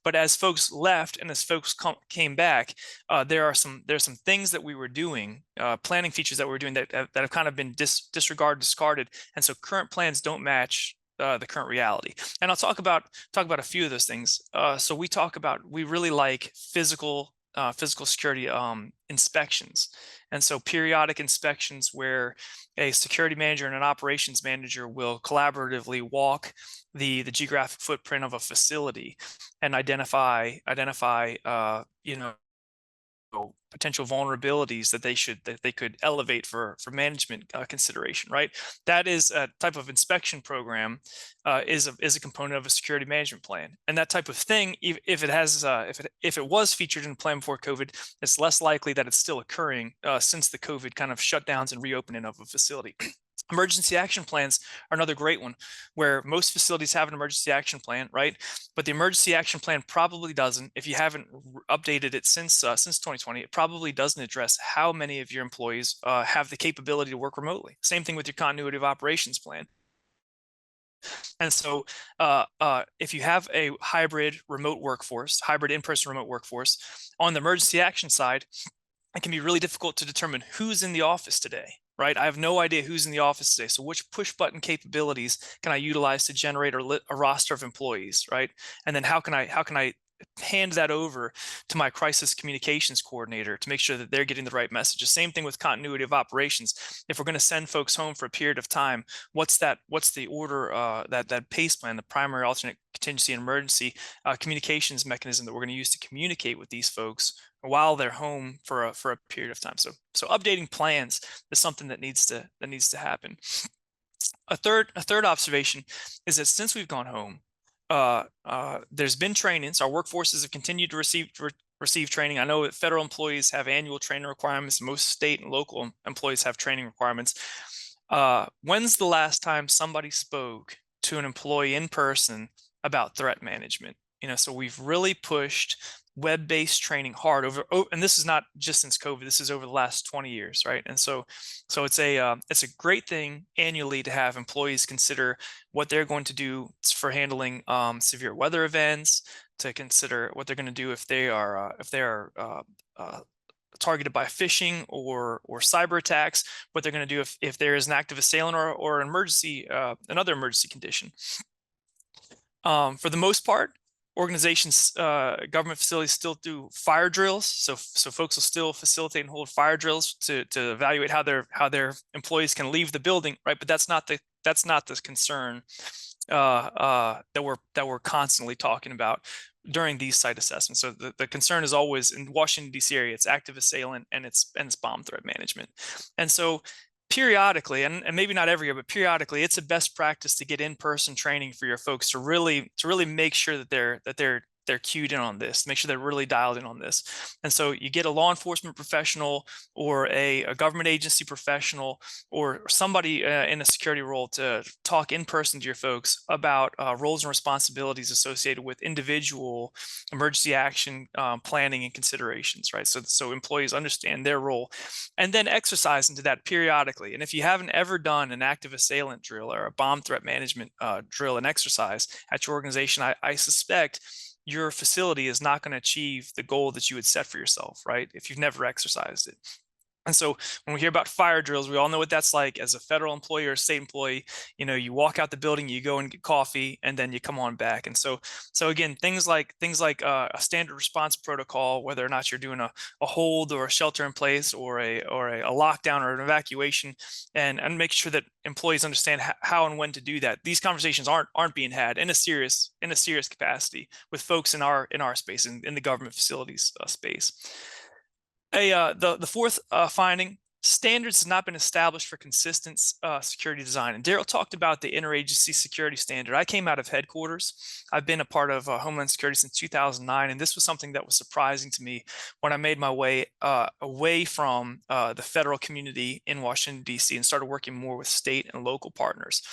But as folks left and as folks came back, there's some things that we were doing, planning features that we were doing that have kind of been disregarded, discarded. And so current plans don't match the current reality. And I'll talk about a few of those things. So we really like physical security inspections. And so periodic inspections where a security manager and an operations manager will collaboratively walk the geographic footprint of a facility and identify potential vulnerabilities that they could elevate for management consideration, right? That is a type of inspection program, is a component of a security management plan. And that type of thing, if it was featured in the plan before COVID, it's less likely that it's still occurring since the COVID kind of shutdowns and reopening of a facility. Emergency action plans are another great one, where most facilities have an emergency action plan, right? But the emergency action plan probably doesn't, if you haven't updated it since 2020, it probably doesn't address how many of your employees have the capability to work remotely. Same thing with your continuity of operations plan. And so if you have a hybrid in-person remote workforce, on the emergency action side, it can be really difficult to determine who's in the office today, right? I have no idea who's in the office today. So which push button capabilities can I utilize to generate a roster of employees, right? And then how can I hand that over to my crisis communications coordinator to make sure that they're getting the right messages? Same thing with continuity of operations. If we're going to send folks home for a period of time, what's the order, that PACE plan, the primary, alternate, contingency, and emergency communications mechanism that we're going to use to communicate with these folks while they're home for a period of time. So updating plans is something that needs to happen. A third observation is that since we've gone home, there's been trainings. Our workforces have continued to receive training. I know that federal employees have annual training requirements. Most state and local employees have training requirements. When's the last time somebody spoke to an employee in person about threat management? So we've really pushed web-based training hard and this is not just since COVID, this is over the last 20 years, right? And so it's a great thing annually to have employees consider what they're going to do for handling severe weather events, to consider what they're going to do if they are targeted by phishing or cyber attacks, what they're going to do if there is an active assailant or an emergency, another emergency condition. For the most part, organizations, government facilities still do fire drills. So folks will still facilitate and hold fire drills to evaluate how their employees can leave the building, right? But that's not the concern that we're constantly talking about during these site assessments. So the concern is always in Washington D.C. area, it's active assailant and it's bomb threat management. And so periodically, and maybe not every year, but periodically, it's a best practice to get in-person training for your folks to really make sure that they're cued in on this, make sure they're really dialed in on this. And so you get a law enforcement professional or a government agency professional or somebody in a security role to talk in person to your folks about roles and responsibilities associated with individual emergency action planning and considerations, right? So employees understand their role and then exercise into that periodically. And if you haven't ever done an active assailant drill or a bomb threat management drill and exercise at your organization, I suspect your facility is not going to achieve the goal that you had set for yourself, right? If you've never exercised it. And so when we hear about fire drills, we all know what that's like as a federal employee or a state employee. You know, you walk out the building, you go and get coffee, and then you come on back. And so again, things like a standard response protocol, whether or not you're doing a hold or a shelter in place or a lockdown or an evacuation, and make sure that employees understand how and when to do that. These conversations aren't being had in a serious capacity with folks in our space, in the government facilities space. The fourth finding, standards have not been established for consistent security design. And Daryl talked about the interagency security standard. I came out of headquarters. I've been a part of Homeland Security since 2009, and this was something that was surprising to me when I made my way away from the federal community in Washington, D.C. and started working more with state and local partners.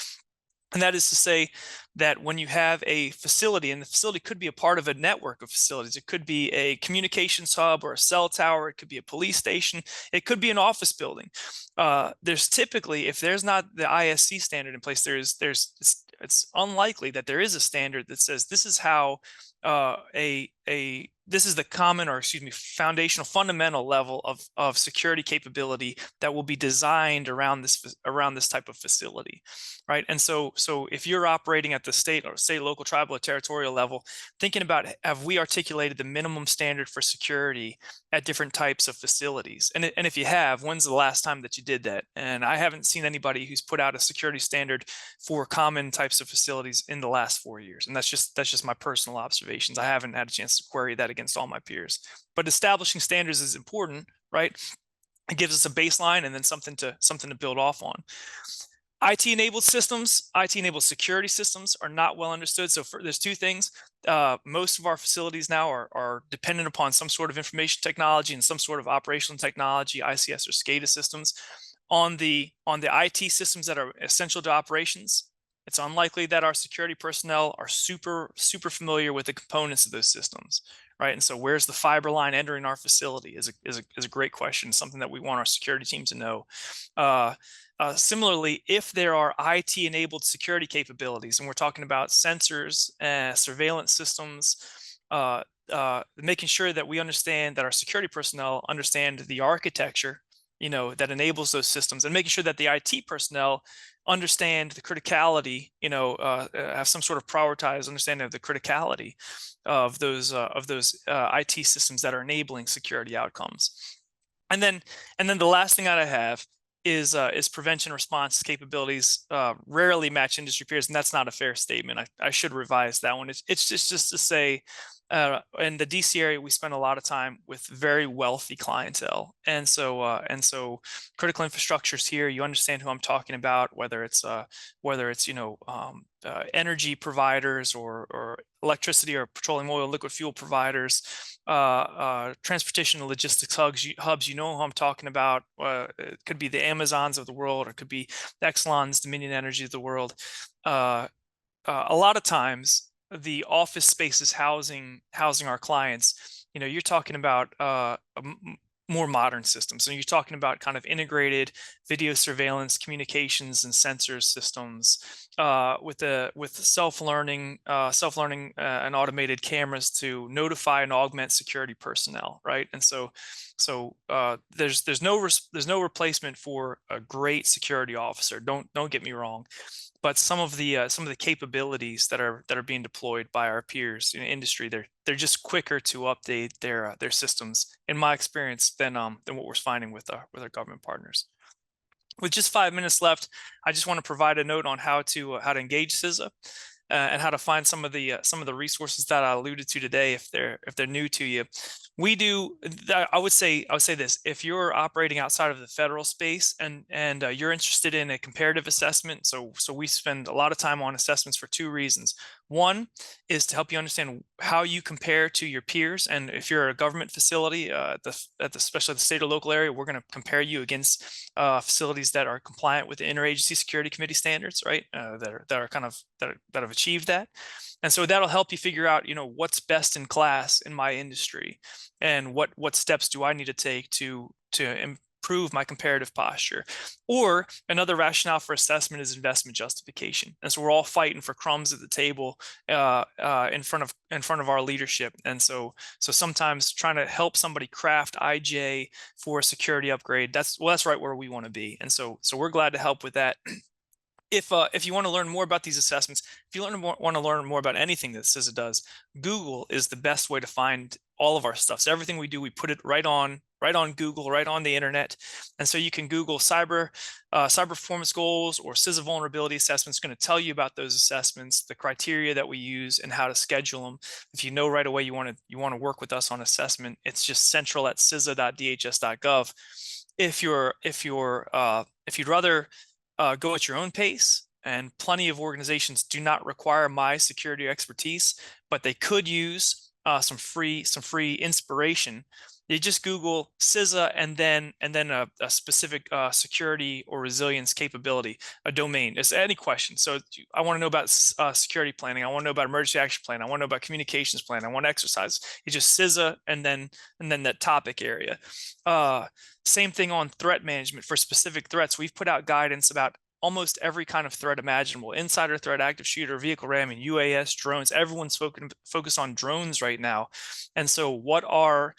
And that is to say that when you have a facility, and the facility could be a part of a network of facilities, it could be a communications hub or a cell tower, it could be a police station, it could be an office building. There's typically, if there's not the ISC standard in place, it's unlikely that there is a standard that says this is how this is the common, or excuse me, foundational, fundamental level of security capability that will be designed around this type of facility, right? And so if you're operating at the state, local, tribal, or territorial level, thinking about, have we articulated the minimum standard for security at different types of facilities? And if you have, when's the last time that you did that? And I haven't seen anybody who's put out a security standard for common types of facilities in the last 4 years. And that's just my personal observations. I haven't had a chance to query that against all my peers. But establishing standards is important, right? It gives us a baseline and then something to build off on. IT-enabled systems, IT-enabled security systems are not well understood. So there's two things. Most of our facilities now are dependent upon some sort of information technology and some sort of operational technology, ICS or SCADA systems. On the IT systems that are essential to operations, it's unlikely that our security personnel are super familiar with the components of those systems, right? And so where's the fiber line entering our facility is a great question, something that we want our security team to know. Similarly, if there are IT-enabled security capabilities, and we're talking about sensors, surveillance systems, making sure that we understand that our security personnel understand the architecture, that enables those systems, and making sure that the IT personnel understand the criticality, have some sort of prioritized understanding of the criticality of those IT systems that are enabling security outcomes. And then the last thing that I have is prevention response capabilities rarely match industry peers, and that's not a fair statement. I should revise that one. It's just to say, in the DC area, we spend a lot of time with very wealthy clientele, and so critical infrastructures here. You understand who I'm talking about, whether it's energy providers or electricity or petroleum oil, liquid fuel providers, transportation and logistics hubs. You know who I'm talking about. It could be the Amazons of the world, or it could be the Exelons, Dominion Energy of the world. A lot of times, the office spaces housing our clients, you're talking about more modern systems. So you're talking about kind of integrated video surveillance, communications, and sensors systems with self-learning and automated cameras to notify and augment security personnel, right? And so there's no replacement for a great security officer. Don't get me wrong. But some of the capabilities that are being deployed by our peers in industry, they're just quicker to update their systems, in my experience, than what we're finding with our government partners. with just 5 minutes left, I just want to provide a note on how to engage CISA. And how to find some of the resources that I alluded to today, if they're new to you. We do. I would say this: if you're operating outside of the federal space and you're interested in a comparative assessment, so we spend a lot of time on assessments for 2 reasons. One is to help you understand how you compare to your peers, and if you're a government facility, especially the state or local area, we're going to compare you against facilities that are compliant with the Interagency Security Committee standards, right? That have achieved that, and so that'll help you figure out, what's best in class in my industry, and what steps do I need to take to improve my comparative posture. Or another rationale for assessment is investment justification, and so we're all fighting for crumbs at the table in front of our leadership, and so sometimes trying to help somebody craft IJ for a security upgrade, that's right where we want to be, and so we're glad to help with that. If you want to learn more about these assessments, if you want to learn more about anything that CISA does, Google is the best way to find all of our stuff. So everything we do, we put it right on Google, right on the internet. And so you can Google cyber performance goals or CISA vulnerability assessments. It's going to tell you about those assessments, the criteria that we use, and how to schedule them. If you know right away you want to work with us on assessment, it's just central@cisa.dhs.gov. If you'd rather go at your own pace, and plenty of organizations do not require my security expertise, but they could use some free inspiration. You just Google CISA and then a specific security or resilience capability, a domain. It's any question. So I want to know about security planning. I want to know about emergency action plan. I want to know about communications plan. I want to exercise. You just CISA and then that topic area. Same thing on threat management for specific threats. We've put out guidance about almost every kind of threat imaginable: insider threat, active shooter, vehicle ramming, UAS, drones. Everyone's focused on drones right now. And so what are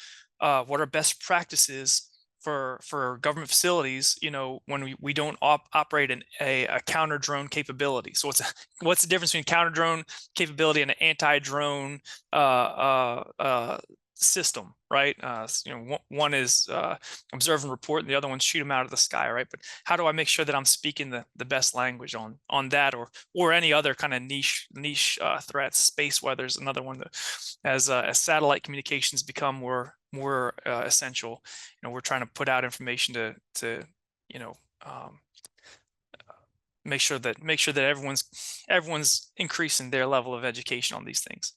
best practices for government facilities, when we don't operate in a counter drone capability? So what's the difference between counter drone capability and an anti-drone system, right? One is observe and report, and the other one shoot them out of the sky, right? But how do I make sure that I'm speaking the best language on that, or any other kind of niche threats? Space weather is another one that, as satellite communications become more essential, we're trying to put out information to make sure that everyone's increasing their level of education on these things.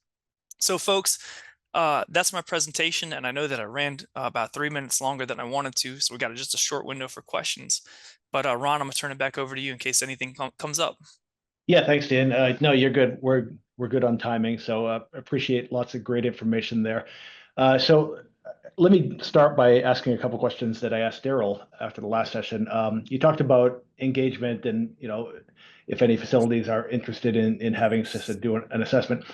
So folks, that's my presentation, and I know that I ran about 3 minutes longer than I wanted to, so we got just a short window for questions. But Ron, I'm gonna turn it back over to you in case anything comes up. Yeah, thanks, Dan. No, you're good. We're good on timing, so appreciate lots of great information there. So let me start by asking a couple questions that I asked Daryl after the last session. You talked about engagement and, if any facilities are interested in having CISA do an assessment.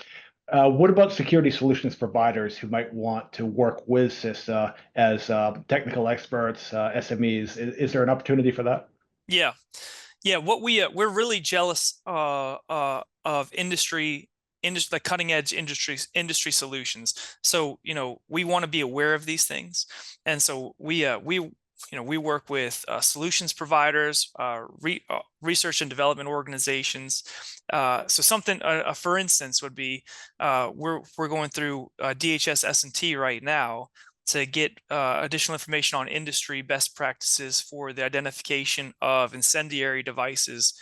What about security solutions providers who might want to work with CISA as technical experts, SMEs? Is there an opportunity for that? Yeah. What we're really jealous of industry, the cutting edge industry solutions. So we want to be aware of these things, and so we work with solutions providers, research and development organizations. So something, for instance, would be we're going through DHS S&T right now to get additional information on industry best practices for the identification of incendiary devices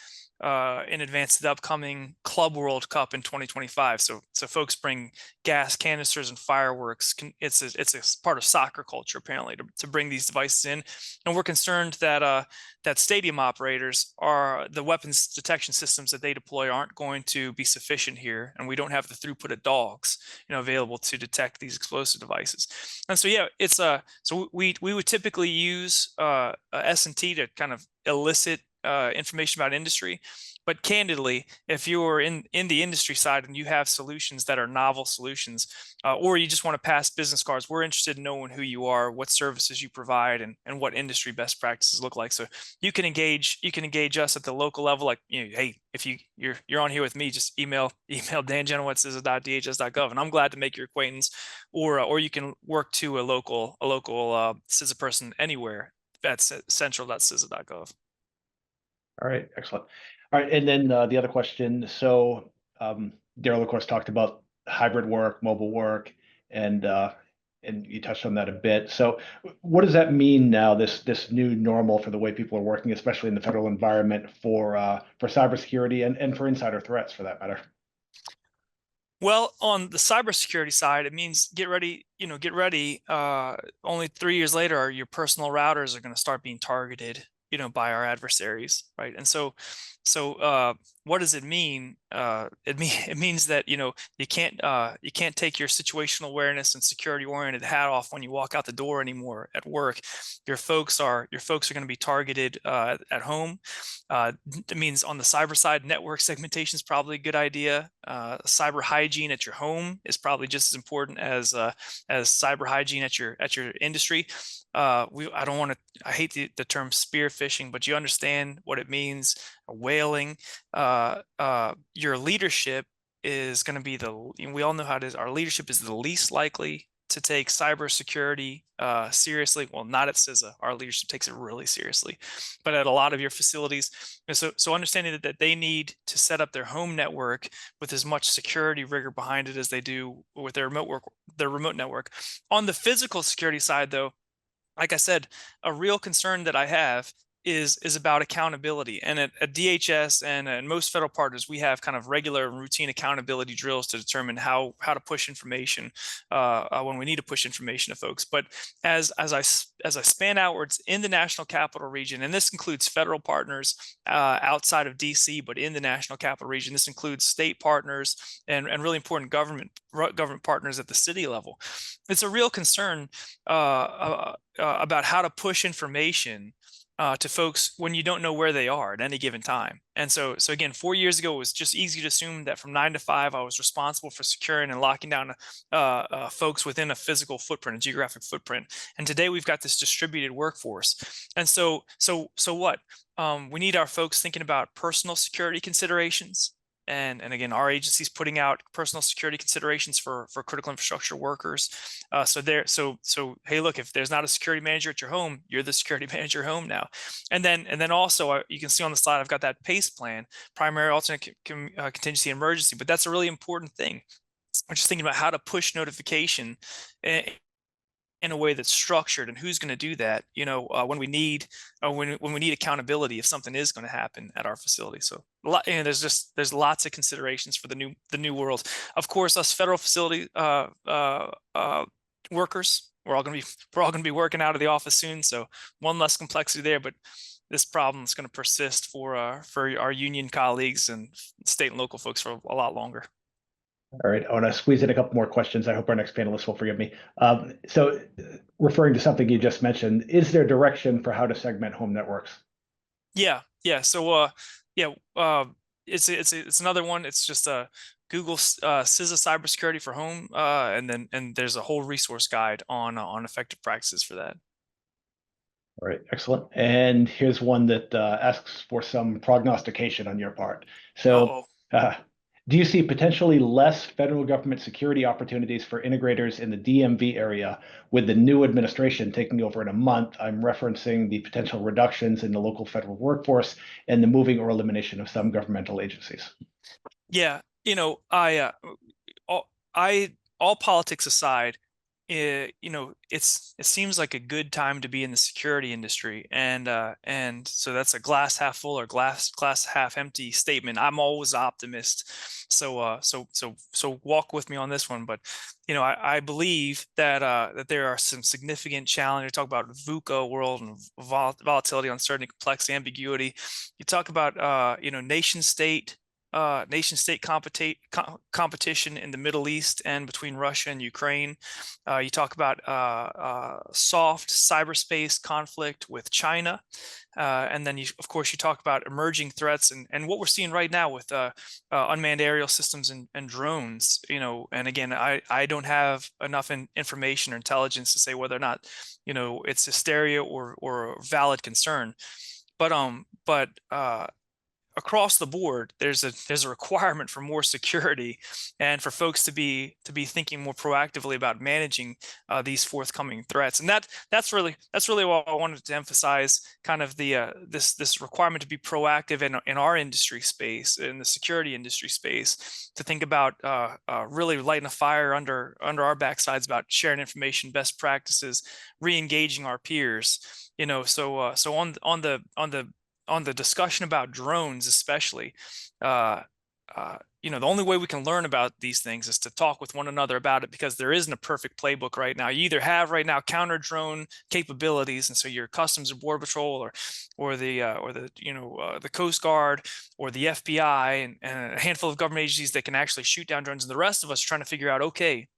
in advance of the upcoming Club World Cup in 2025. So folks bring gas canisters and fireworks. It's a part of soccer culture, apparently, to bring these devices in. And we're concerned that that stadium operators the weapons detection systems that they deploy aren't going to be sufficient here, and we don't have the throughput of dogs, available to detect these explosive devices. And so it's so we would typically use S&T to kind of elicit information about industry. But candidly, if you're in the industry side and you have solutions that are novel solutions, or you just want to pass business cards, we're interested in knowing who you are, what services you provide, and what industry best practices look like. So you can engage us at the local level. Like, hey, if you're on here with me, just email dangenowat@cisa.dhs.gov, and I'm glad to make your acquaintance. Or you can work to a local CISA person anywhere at central.cisa.gov. All right, excellent. All right, and then the other question. So Daryl, of course, talked about hybrid work, mobile work, and you touched on that a bit. So what does that mean now? This new normal for the way people are working, especially in the federal environment, for cybersecurity and for insider threats, for that matter. Well, on the cybersecurity side, it means get ready, get ready. Only 3 years later, your personal routers are going to start being targeted, by our adversaries, right? And so what does it mean? It means that, you can't take your situational awareness and security oriented hat off when you walk out the door anymore at work. Your folks are going to be targeted at home. It means on the cyber side, network segmentation is probably a good idea. Cyber hygiene at your home is probably just as important as cyber hygiene at your industry. I don't want to. I hate the term spear phishing, but you understand what it means. Whaling. Your leadership is going to be we all know how it is. Our leadership is the least likely to take cybersecurity seriously. Well, not at CISA. Our leadership takes it really seriously, but at a lot of your facilities. So understanding that they need to set up their home network with as much security rigor behind it as they do with their remote network. On the physical security side, though, like I said, a real concern that I have is about accountability. And at DHS and most federal partners, we have kind of regular and routine accountability drills to determine how to push information when we need to push information to folks. But as I span outwards in the national capital region, and this includes federal partners outside of DC, but in the national capital region, this includes state partners and really important government partners at the city level. It's a real concern about how to push information to folks when you don't know where they are at any given time. And so again, 4 years ago, it was just easy to assume that from 9 to 5, I was responsible for securing and locking down folks within a physical footprint, a geographic footprint. And today we've got this distributed workforce. And so what? We need our folks thinking about personal security considerations. And again, our agency's putting out personal security considerations for critical infrastructure workers. So hey, look, if there's not a security manager at your home, you're the security manager at home now. And then also you can see on the slide, I've got that PACE plan, primary, alternate, contingency, emergency. But that's a really important thing. I'm just thinking about how to push notification in a way that's structured, and who's going to do that, when we need when we need accountability if something is going to happen at our facility. So there's lots of considerations for the new world. Of course, us federal facility workers, we're all going to be working out of the office soon, so one less complexity there. But this problem is going to persist for our union colleagues and state and local folks for a lot longer. All right, I want to squeeze in a couple more questions. I hope our next panelist will forgive me. So referring to something you just mentioned, is there direction for how to segment home networks? Yeah. So it's another one. It's just Google CISA cybersecurity for home, and there's a whole resource guide on effective practices for that. All right, excellent. And here's one that asks for some prognostication on your part. So do you see potentially less federal government security opportunities for integrators in the DMV area with the new administration taking over in a month? I'm referencing the potential reductions in the local federal workforce and the moving or elimination of some governmental agencies. Yeah, all politics aside, it seems like a good time to be in the security industry, and so that's a glass half full or glass half empty statement. I'm always optimist, so walk with me on this one. But I believe that there are some significant challenges. You talk about VUCA world and volatility, uncertainty, complexity, ambiguity. You talk about nation state competition in the Middle East and between Russia and Ukraine. You talk about soft cyberspace conflict with China. And then, of course, you talk about emerging threats and what we're seeing right now with unmanned aerial systems and drones. And again, I don't have enough information or intelligence to say whether or not, it's hysteria or valid concern. But across the board, there's a requirement for more security, and for folks to be thinking more proactively about managing these forthcoming threats. And that's really what I wanted to emphasize. Kind of the this requirement to be proactive in our industry space, in the security industry space, to think about really lighting a fire under our backsides about sharing information, best practices, re-engaging our peers. So on the discussion about drones, especially, the only way we can learn about these things is to talk with one another about it, because there isn't a perfect playbook right now. You either have right now counter drone capabilities, and so your Customs and Border Patrol, or the Coast Guard, or the FBI, and a handful of government agencies that can actually shoot down drones, and the rest of us are trying to figure out, okay,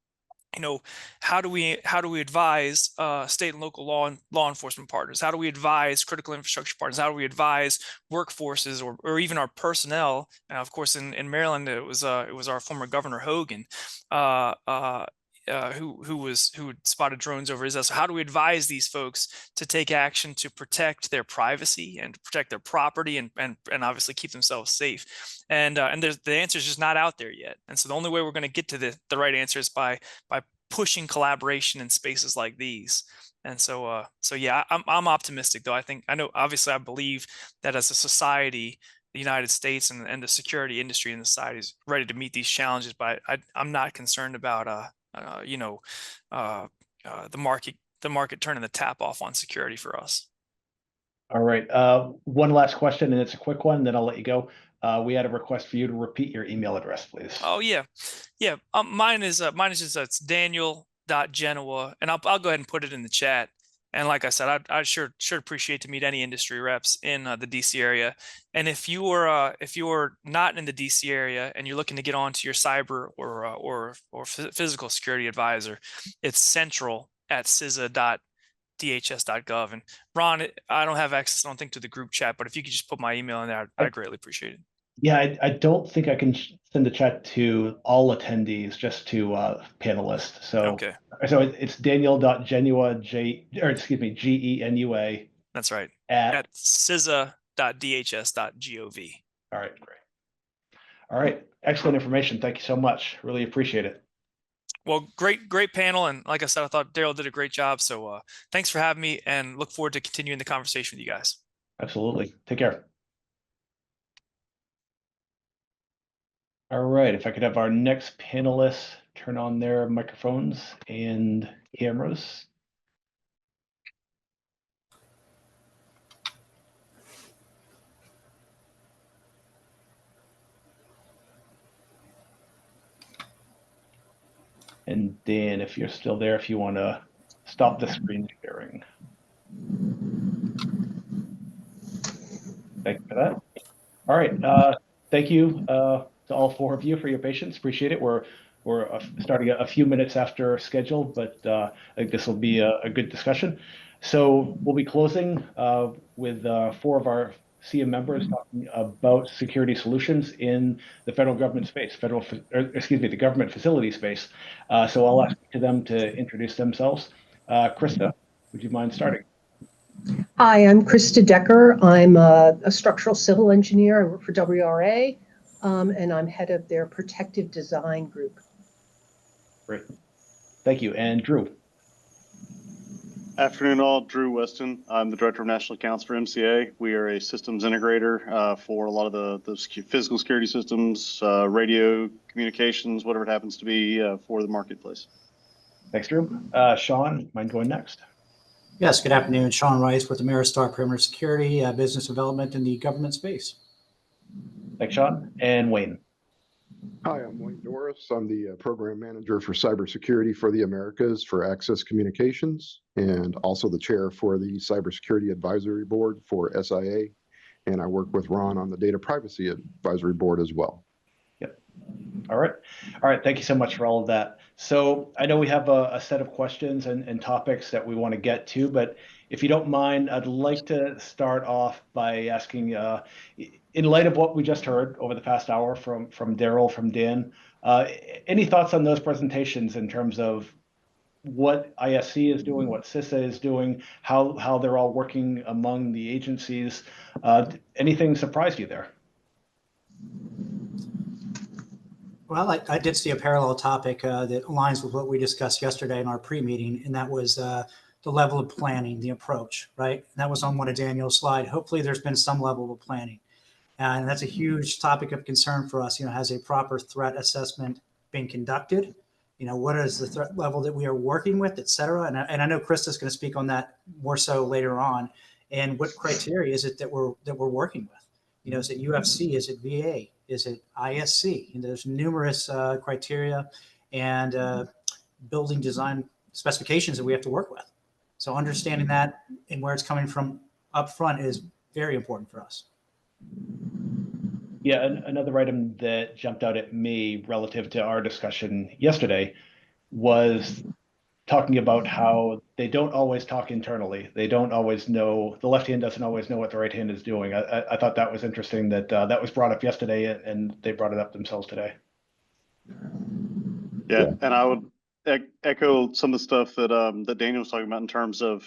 how do we advise state and local law enforcement partners? How do we advise critical infrastructure partners? How do we advise workforces, or even our personnel? Of course, in Maryland, it was our former Governor Hogan, who spotted drones over his house. So how do we advise these folks to take action to protect their privacy and to protect their property, and obviously keep themselves safe? And the answer is just not out there yet. And so the only way we're going to get to the right answer is by pushing collaboration in spaces like these. And so yeah, I'm optimistic, though. Obviously I believe that as a society, the United States and the security industry in the society is ready to meet these challenges, but I'm not concerned about the market turning the tap off on security for us. All right. One last question, and it's a quick one, then I'll let you go. We had a request for you to repeat your email address, please. Oh yeah. Mine is just it's Daniel.Genoa, and I'll go ahead and put it in the chat. And like I said, I'd sure appreciate to meet any industry reps in the DC area. And if you are not in the DC area and you're looking to get onto your cyber or physical security advisor, it's central@CISA.DHS.gov. And Ron, I don't have access, I don't think, to the group chat, but if you could just put my email in there, I'd greatly appreciate it. Yeah, I don't think I can send a chat to all attendees, just to panelists. So Okay, it's Daniel.Genua, Genua. that's right. At CISA.DHS.gov. All right, great. All right, excellent information. Thank you so much. Really appreciate it. Well, great panel. And like I said, I thought Daryl did a great job. So thanks for having me, and look forward to continuing the conversation with you guys. Absolutely. Take care. All right, if I could have our next panelists turn on their microphones and cameras. And Dan, if you're still there, if you want to stop the screen sharing. Thank you for that. All right, thank you to all four of you for your patience. Appreciate it. We're starting a few minutes after schedule, but I think this will be a good discussion. So we'll be closing with four of our SIA members talking about security solutions in the federal government space, the government facility space. So I'll ask them to introduce themselves. Krista, would you mind starting? Hi, I'm Krista Decker. I'm a structural civil engineer. I work for WRA, and I'm head of their protective design group. Great. Thank you. And Drew. Afternoon all, Drew Weston. I'm the Director of National Accounts for MCA. We are a systems integrator for a lot of the physical security systems, radio, communications, whatever it happens to be for the marketplace. Thanks, Drew. Sean, mind going next? Yes, good afternoon. Sean Rice with Ameristar Perimeter Security, business development in the government space. Thanks, Sean. And Wayne. Hi, I'm Wayne Doris. I'm the program manager for cybersecurity for the Americas for Access Communications, and also the chair for the Cybersecurity Advisory Board for SIA. And I work with Ron on the Data Privacy Advisory Board as well. Yep. All right. Thank you so much for all of that. So I know we have a set of questions and topics that we want to get to, but if you don't mind, I'd like to start off by asking, in light of what we just heard over the past hour from Daryl, from Dan, any thoughts on those presentations in terms of what ISC is doing, what CISA is doing, how they're all working among the agencies? Anything surprised you there? Well, I did see a parallel topic that aligns with what we discussed yesterday in our pre-meeting, and that was the level of planning, the approach, right? And that was on one of Daniel's slide. Hopefully there's been some level of planning. And that's a huge topic of concern for us. Has a proper threat assessment been conducted? What is the threat level that we are working with, et cetera? And I know Krista's going to speak on that more so later on. And what criteria is it that we're working with? Is it UFC? Is it VA? Is it ISC? There's numerous criteria and building design specifications that we have to work with. So understanding that and where it's coming from up front is very important for us. Yeah, another item that jumped out at me relative to our discussion yesterday was talking about how they don't always talk internally. They don't always know, the left hand doesn't always know what the right hand is doing. I thought that was interesting that that was brought up yesterday and they brought it up themselves today. Yeah, and I would echo some of the stuff that Daniel was talking about in terms of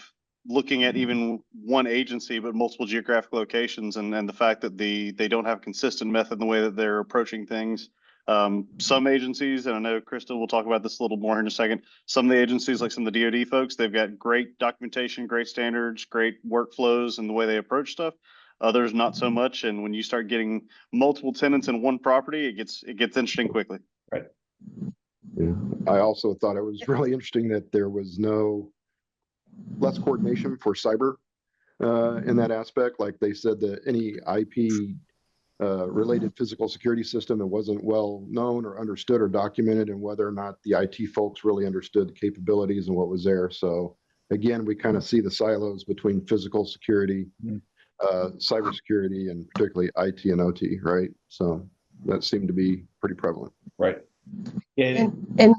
looking at even one agency, but multiple geographic locations, and the fact that they don't have a consistent method in the way that they're approaching things. Some agencies, and I know Krista will talk about this a little more in a second, some of the agencies, like some of the DoD folks, they've got great documentation, great standards, great workflows and the way they approach stuff. Others not so much. And when you start getting multiple tenants in one property, it gets interesting quickly. Right. Yeah. I also thought it was really interesting that there was less coordination for cyber in that aspect. Like they said that any IP related physical security system that wasn't well known or understood or documented, and whether or not the IT folks really understood the capabilities and what was there. So again, we kind of see the silos between physical security, cybersecurity, and particularly IT and OT, right? So that seemed to be pretty prevalent. Right. Yeah. And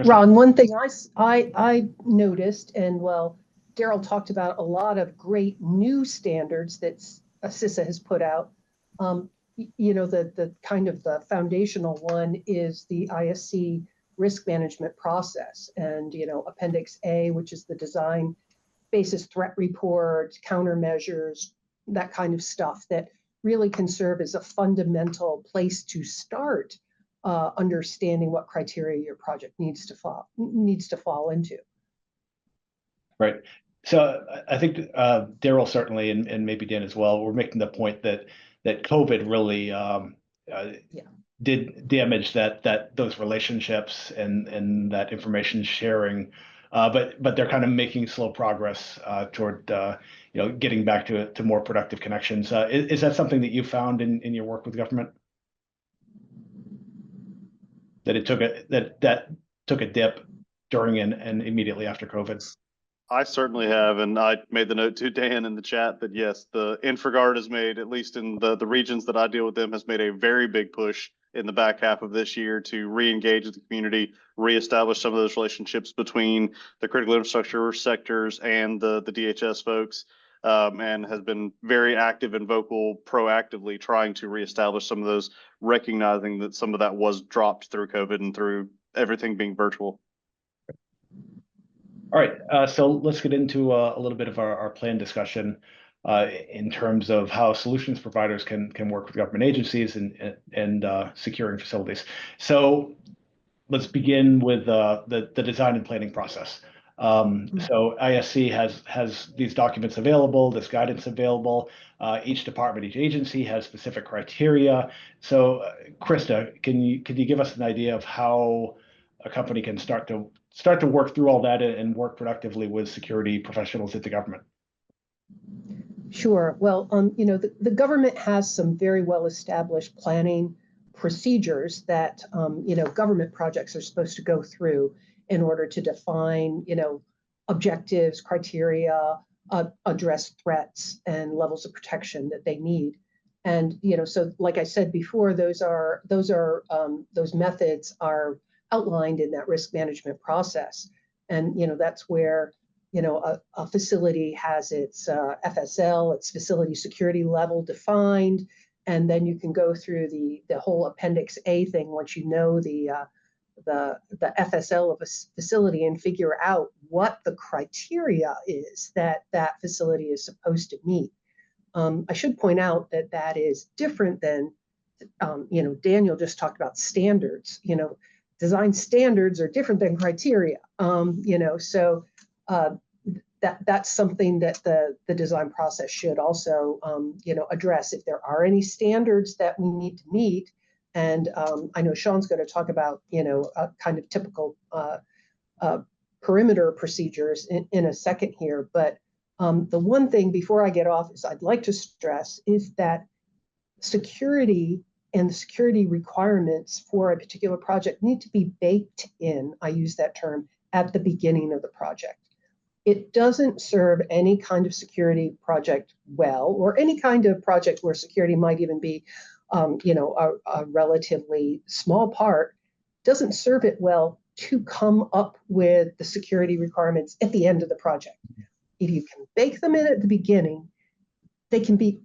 Ron, one thing I noticed, and Daryl talked about a lot of great new standards that CISA has put out. The kind of the foundational one is the ISC risk management process, and Appendix A, which is the design basis threat report, countermeasures, that kind of stuff that really can serve as a fundamental place to start understanding what criteria your project needs to fall into. Right. So I think Daryl certainly, and maybe Dan as well, we're making the point that COVID really did damage that those relationships and that information sharing, but they're kind of making slow progress toward getting back to more productive connections. Is that something that you found in your work with government? That it took a dip during and immediately after COVID? I certainly have, and I made the note to Dan in the chat that yes, the InfraGard has made, at least in the regions that I deal with them, has made a very big push in the back half of this year to re-engage with the community, reestablish some of those relationships between the critical infrastructure sectors and the DHS folks, and has been very active and vocal, proactively trying to reestablish some of those, recognizing that some of that was dropped through COVID and through everything being virtual. All right, so let's get into a little bit of our plan discussion in terms of how solutions providers can work with government agencies and securing facilities. So let's begin with the design and planning process. So ISC has these documents available, this guidance available. Each department, each agency has specific criteria. So Krista, can you give us an idea of how a company can start to work through all that and work productively with security professionals at the government? Sure. Well, the government has some very well-established planning procedures that, government projects are supposed to go through in order to define, objectives, criteria, address threats and levels of protection that they need. And, so like I said before, those methods are outlined in that risk management process. And, that's where, a facility has its FSL, its facility security level defined. And then you can go through the whole Appendix A thing once you know the FSL of a facility and figure out what the criteria is that facility is supposed to meet. I should point out that is different than Daniel just talked about standards. Design standards are different than criteria. So that's something that the design process should also, address. If there are any standards that we need to meet, and I know Sean's going to talk about, kind of typical perimeter procedures in a second here. But the one thing before I get off is I'd like to stress is that security and the security requirements for a particular project need to be baked in, I use that term, at the beginning of the project. It doesn't serve any kind of security project well, or any kind of project where security might even be, a relatively small part, doesn't serve it well to come up with the security requirements at the end of the project. If you can bake them in at the beginning, they can be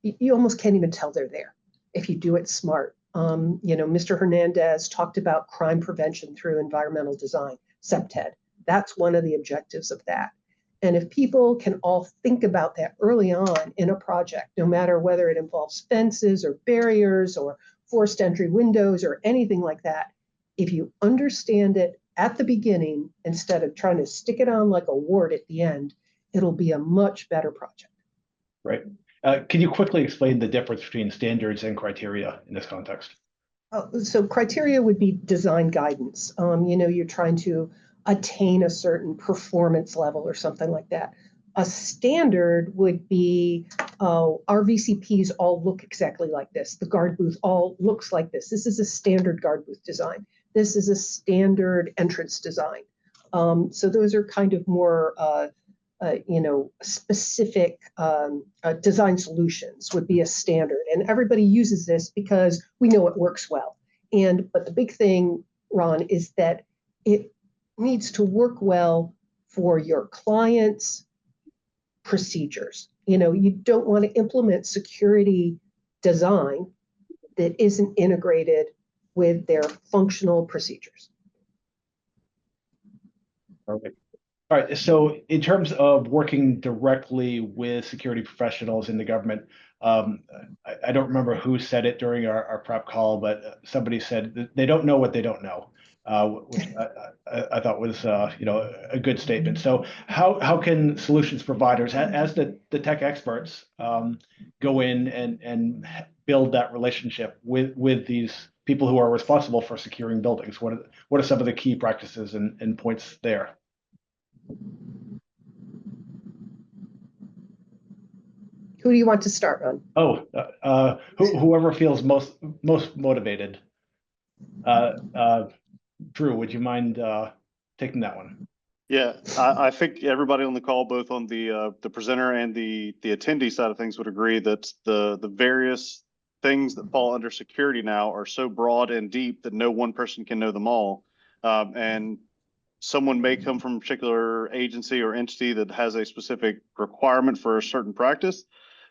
you almost can't even tell they're there if you do it smart. Mr. Hernandez talked about crime prevention through environmental design, CPTED. That's one of the objectives of that. And if people can all think about that early on in a project, no matter whether it involves fences or barriers or forced entry windows or anything like that, if you understand it at the beginning, instead of trying to stick it on like a wart at the end, it'll be a much better project. Right. Can you quickly explain the difference between standards and criteria in this context? So criteria would be design guidance. You're trying to attain a certain performance level or something like that. A standard would be, our VCPs all look exactly like this. The guard booth all looks like this. This is a standard guard booth design. This is a standard entrance design. So those are kind of more, specific design solutions would be a standard. And everybody uses this because we know it works well. But the big thing, Ron, is that it needs to work well for your clients' procedures. You don't want to implement security design that isn't integrated with their functional procedures. Perfect. All right. So in terms of working directly with security professionals in the government, I don't remember who said it during our prep call, but somebody said they don't know what they don't know, which I thought was a good statement. So how can solutions providers, as the tech experts, go in and build that relationship with these people who are responsible for securing buildings? What are some of the key practices and points there? Who do you want to start on? Whoever feels most motivated. Drew, would you mind taking that one? Yeah, I think everybody on the call, both on the presenter and the attendee side of things, would agree that the various things that fall under security now are so broad and deep that no one person can know them all. And someone may come from a particular agency or entity that has a specific requirement for a certain practice.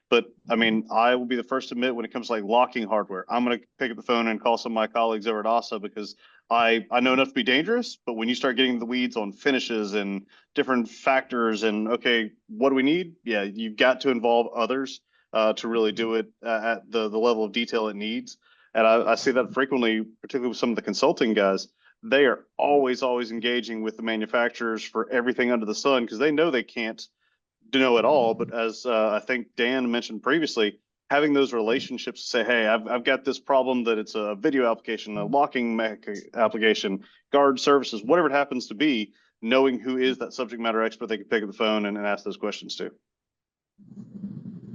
But I mean, I will be the first to admit when it comes to like locking hardware, I'm going to pick up the phone and call some of my colleagues over at ASA because I know enough to be dangerous. But when you start getting the weeds on finishes and different factors and, okay, what do we need? Yeah, you've got to involve others to really do it at the level of detail it needs. And I see that frequently, particularly with some of the consulting guys. They are always engaging with the manufacturers for everything under the sun because they know they can't know it all. But as I think Dan mentioned previously, having those relationships to say, hey, I've got this problem that it's a video application, a locking application, guard services, whatever it happens to be, knowing who is that subject matter expert they can pick up the phone and ask those questions to.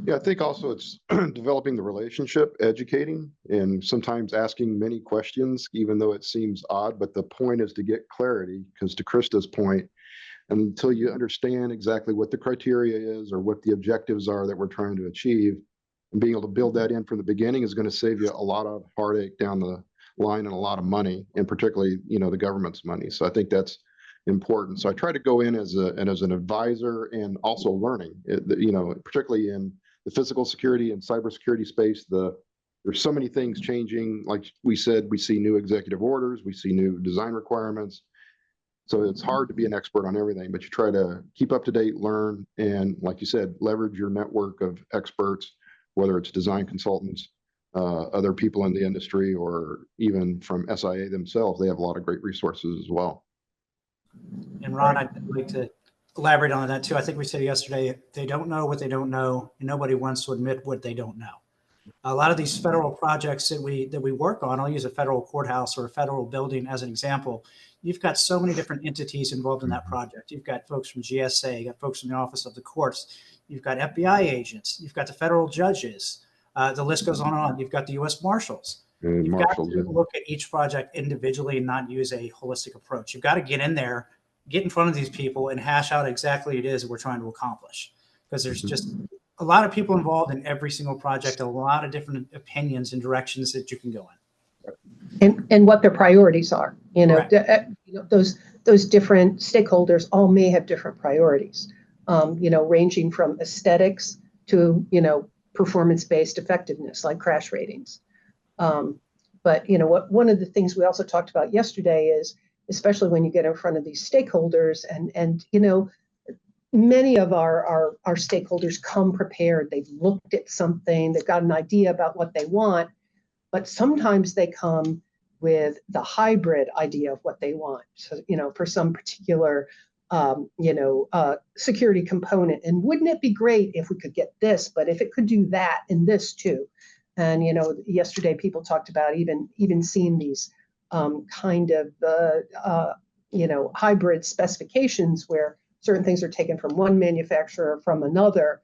Yeah, I think also it's developing the relationship, educating, and sometimes asking many questions, even though it seems odd. But the point is to get clarity, because to Krista's point, until you understand exactly what the criteria is or what the objectives are that we're trying to achieve, and being able to build that in from the beginning is going to save you a lot of heartache down the line and a lot of money, and particularly, the government's money. So I think that's important. So I try to go in as an advisor and also learning, particularly in the physical security and cybersecurity space. There's so many things changing. Like we said, we see new executive orders, we see new design requirements. So it's hard to be an expert on everything, but you try to keep up to date, learn, and like you said, leverage your network of experts, whether it's design consultants other people in the industry, or even from SIA themselves. They have a lot of great resources as well. And Ron, I'd like to elaborate on that too. I think we said yesterday, they don't know what they don't know, and nobody wants to admit what they don't know. A lot of these federal projects that we work on, I'll use a federal courthouse or a federal building as an example. You've got so many different entities involved in that project. You've got folks from GSA, you've got folks from the Office of the Courts, you've got FBI agents, you've got the federal judges. The list goes on and on. You've got the U.S. Marshals. And You've Marshall, got to look at each project individually and not use a holistic approach. You've got to get in there, get in front of these people, and hash out exactly what it is that we're trying to accomplish. Because there's just a lot of people involved in every single project, a lot of different opinions and directions that you can go in. And what their priorities are. Correct. Those different stakeholders all may have different priorities, ranging from aesthetics to, performance-based effectiveness, like crash ratings. But one of the things we also talked about yesterday is, especially when you get in front of these stakeholders, and many of our stakeholders come prepared. They've looked at something, they've got an idea about what they want, but sometimes they come with the hybrid idea of what they want. So, for some particular, security component. And wouldn't it be great if we could get this, but if it could do that and this too? And, yesterday people talked about even seeing these kind of, hybrid specifications where certain things are taken from one manufacturer from another.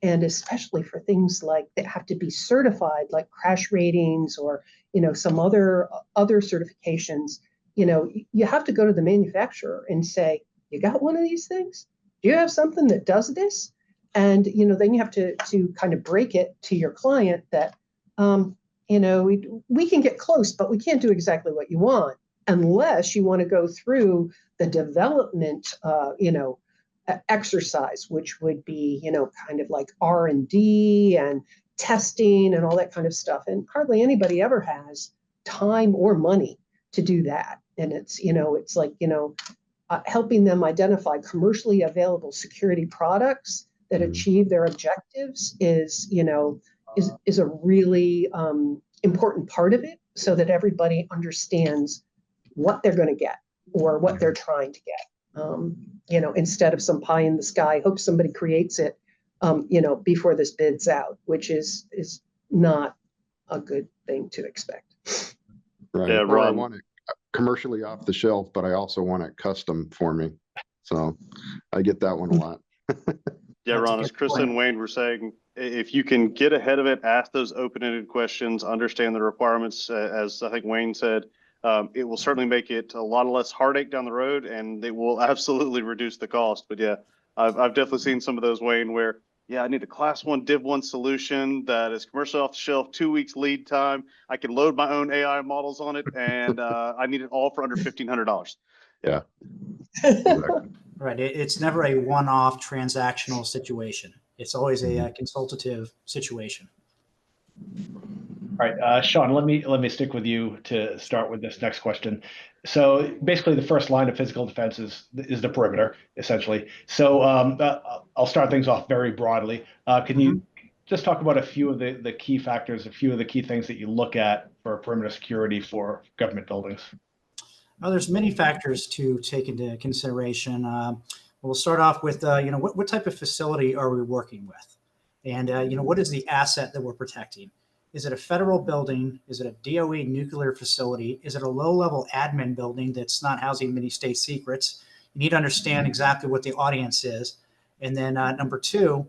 And especially for things like that have to be certified, like crash ratings or, some other certifications, you have to go to the manufacturer and say, you got one of these things? Do you have something that does this? And, then you have to kind of break it to your client that, we can get close, but we can't do exactly what you want unless you want to go through the development, exercise, which would be, kind of like R&D and testing and all that kind of stuff. And hardly anybody ever has time or money to do that. And it's, it's like, helping them identify commercially available security products that achieve their objectives is a really important part of it, so that everybody understands what they're going to get or what they're trying to get. Instead of some pie in the sky, hope somebody creates it, before this bid's out, which is not a good thing to expect. Right. Yeah, Or I Ron. want it commercially off the shelf, but I also want it custom for me. So I get that one a lot. Yeah, That's a Ron, good as Chris point. and Wayne were saying, if you can get ahead of it, ask those open-ended questions, understand the requirements, as I think Wayne said, it will certainly make it a lot less heartache down the road, and it will absolutely reduce the cost. But yeah, I've definitely seen some of those, Wayne, where, yeah, I need a class 1 Div 1 solution that is commercially off the shelf, 2 weeks lead time. I can load my own AI models on it, and I need it all for under $1,500. Yeah. Exactly. Right. It's never a one-off transactional situation. It's always a consultative situation. All right, Sean, let me stick with you to start with this next question. So basically, the first line of physical defense is the perimeter, essentially. So I'll start things off very broadly. Can you just talk about a few of the key factors, a few of the key things that you look at for perimeter security for government buildings? Well, there's many factors to take into consideration. We'll start off with, what type of facility are we working with? And, what is the asset that we're protecting? Is it a federal building? Is it a DOE nuclear facility? Is it a low-level admin building that's not housing many state secrets? You need to understand exactly what the audience is. And then number two,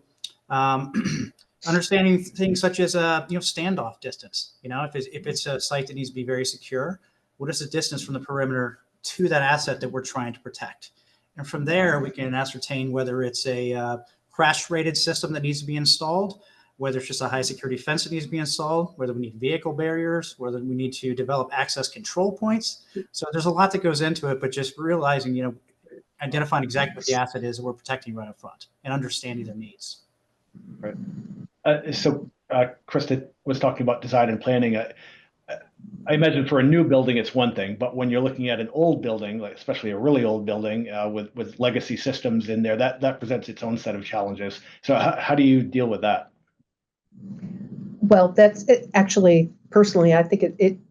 understanding things such as, standoff distance. If it's a site that needs to be very secure, what is the distance from the perimeter to that asset that we're trying to protect? And from there, we can ascertain whether it's a crash-rated system that needs to be installed, whether it's just a high security fence that needs to be installed, whether we need vehicle barriers, whether we need to develop access control points. So there's a lot that goes into it, but just realizing, identifying exactly what the asset is that we're protecting right up front and understanding their needs. Right. So Krista was talking about design and planning. I imagine for a new building, it's one thing, but when you're looking at an old building, like especially a really old building with legacy systems in there, that presents its own set of challenges. So how do you deal with that? Well, that's it, actually, personally, I think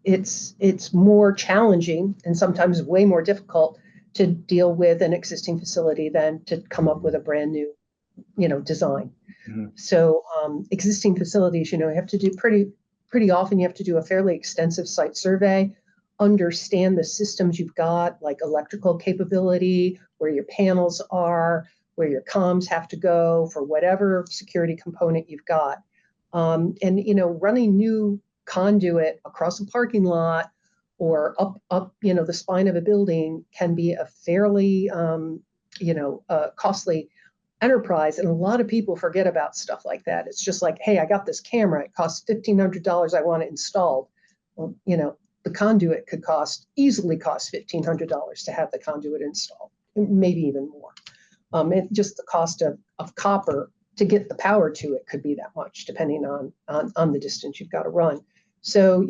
it's more challenging and sometimes way more difficult to deal with an existing facility than to come up with a brand new, design. Mhm. So existing facilities, you have to do pretty often. You have to do a fairly extensive site survey, understand the systems you've got, like electrical capability, where your panels are, where your comms have to go for whatever security component you've got. And running new conduit across a parking lot or up the spine of a building can be a fairly costly enterprise, and a lot of people forget about stuff like that. It's just like, hey, I got this camera, it costs $1,500, I want it installed. Well, the conduit could easily cost $1,500 to have the conduit installed, maybe even more. And just the cost of copper to get the power to it could be that much, depending on the distance you've got to run. So,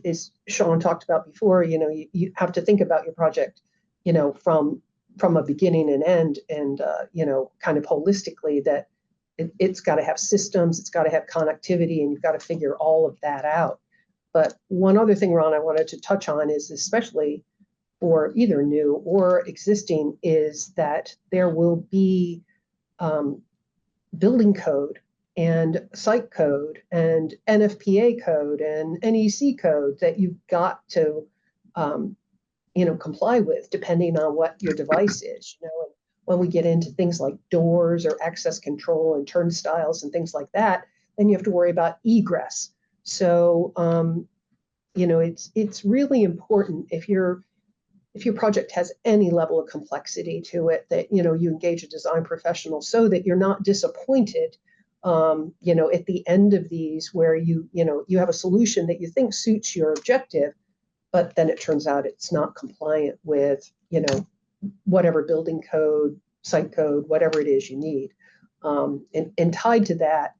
as Sean talked about before, you have to think about your project, from a beginning and end, and kind of holistically, that it's got to have systems, it's got to have connectivity, and you've got to figure all of that out. But one other thing, Ron, I wanted to touch on is, especially for either new or existing, is that there will be building code and site code and NFPA code and NEC code that you've got to comply with, depending on what your device is. And when we get into things like doors or access control and turnstiles and things like that, then you have to worry about egress. So it's really important, if your project has any level of complexity to it, that you engage a design professional, so that you're not disappointed at the end of these, where you have a solution that you think suits your objective, but then it turns out it's not compliant with whatever building code, site code, whatever it is you need. And tied to that,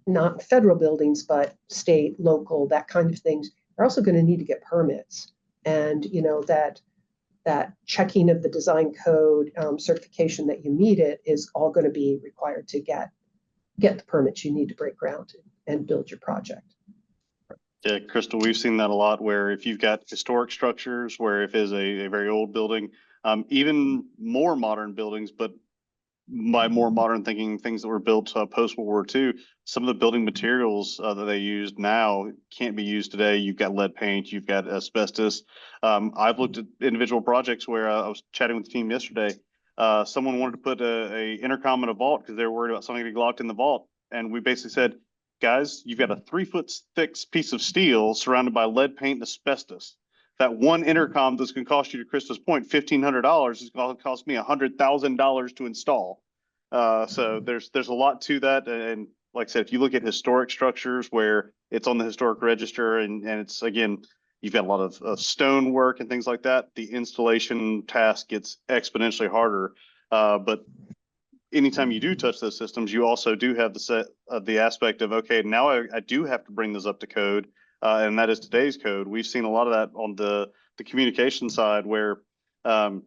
not federal buildings, but state, local, that kind of things, are also going to need to get permits. And that checking of the design code, certification that you need it, is all going to be required to get the permits you need to break ground and build your project. Yeah, Crystal, we've seen that a lot, where if you've got historic structures, where if it's a very old building, even more modern buildings, but by more modern thinking, things that were built post World War II, some of the building materials that they use now can't be used today. You've got lead paint, you've got asbestos. I've looked at individual projects where I was chatting with the team yesterday. Someone wanted to put a intercom in a vault because they were worried about something getting locked in the vault. And we basically said, guys, you've got a 3-foot thick piece of steel surrounded by lead paint and asbestos. That one intercom that's going to cost you, to Krista's point, $1,500 is going to cost me $100,000 to install. So there's a lot to that. And like I said, if you look at historic structures where it's on the historic register, and it's, again, you've got a lot of stone work and things like that, the installation task gets exponentially harder. But anytime you do touch those systems, you also do have the aspect of, okay, now I do have to bring those up to code. And that is today's code. We've seen a lot of that on the communication side, where, as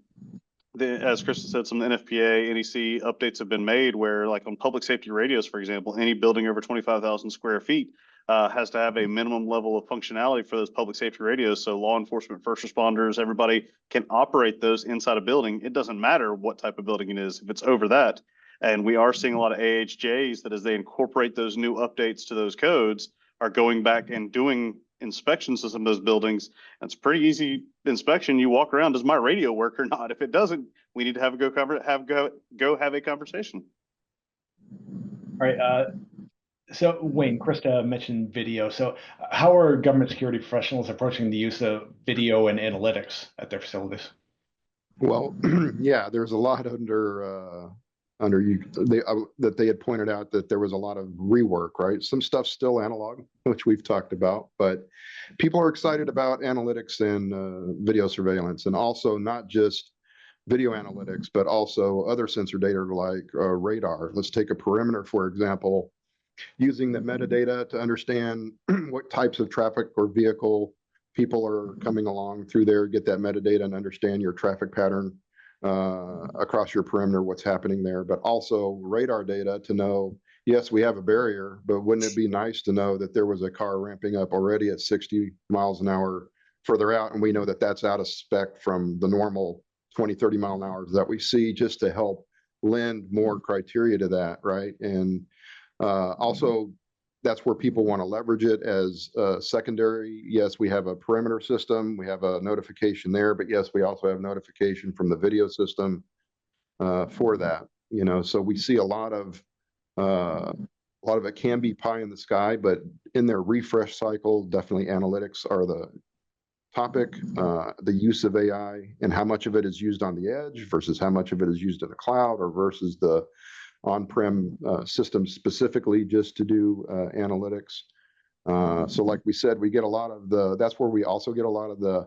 Krista said, some NFPA, NEC updates have been made, where, like on public safety radios, for example, any building over 25,000 square feet has to have a minimum level of functionality for those public safety radios. So law enforcement, first responders, everybody can operate those inside a building. It doesn't matter what type of building it is, if it's over that. And we are seeing a lot of AHJs that, as they incorporate those new updates to those codes, are going back and doing inspections of some of those buildings. And it's pretty easy inspection. You walk around, does my radio work or not? If it doesn't, we need to have a conversation. All right. So Wayne, Krista mentioned video. So how are government security professionals approaching the use of video and analytics at their facilities? Well, yeah, there's a lot that they had pointed out, that there was a lot of rework, right? Some stuff's still analog, which we've talked about, but people are excited about analytics and video surveillance, and also not just video analytics, but also other sensor data like radar. Let's take a perimeter, for example, using the metadata to understand what types of traffic or vehicle people are coming along through there, get that metadata and understand your traffic pattern across your perimeter, what's happening there, but also radar data to know yes, we have a barrier, but wouldn't it be nice to know that there was a car ramping up already at 60 miles an hour further out, and we know that that's out of spec from the normal 20, 30 mile an hour that we see, just to help lend more criteria to that, right? And also, that's where people want to leverage it as secondary. Yes, we have a perimeter system, we have a notification there, but yes, we also have notification from the video system for that. You know, so we see a lot of it can be pie in the sky, but in their refresh cycle, definitely analytics are the topic. The use of AI and how much of it is used on the edge versus how much of it is used in the cloud, or versus the on-prem system specifically just to do analytics. So like we said, we get a lot of that's where we also get a lot of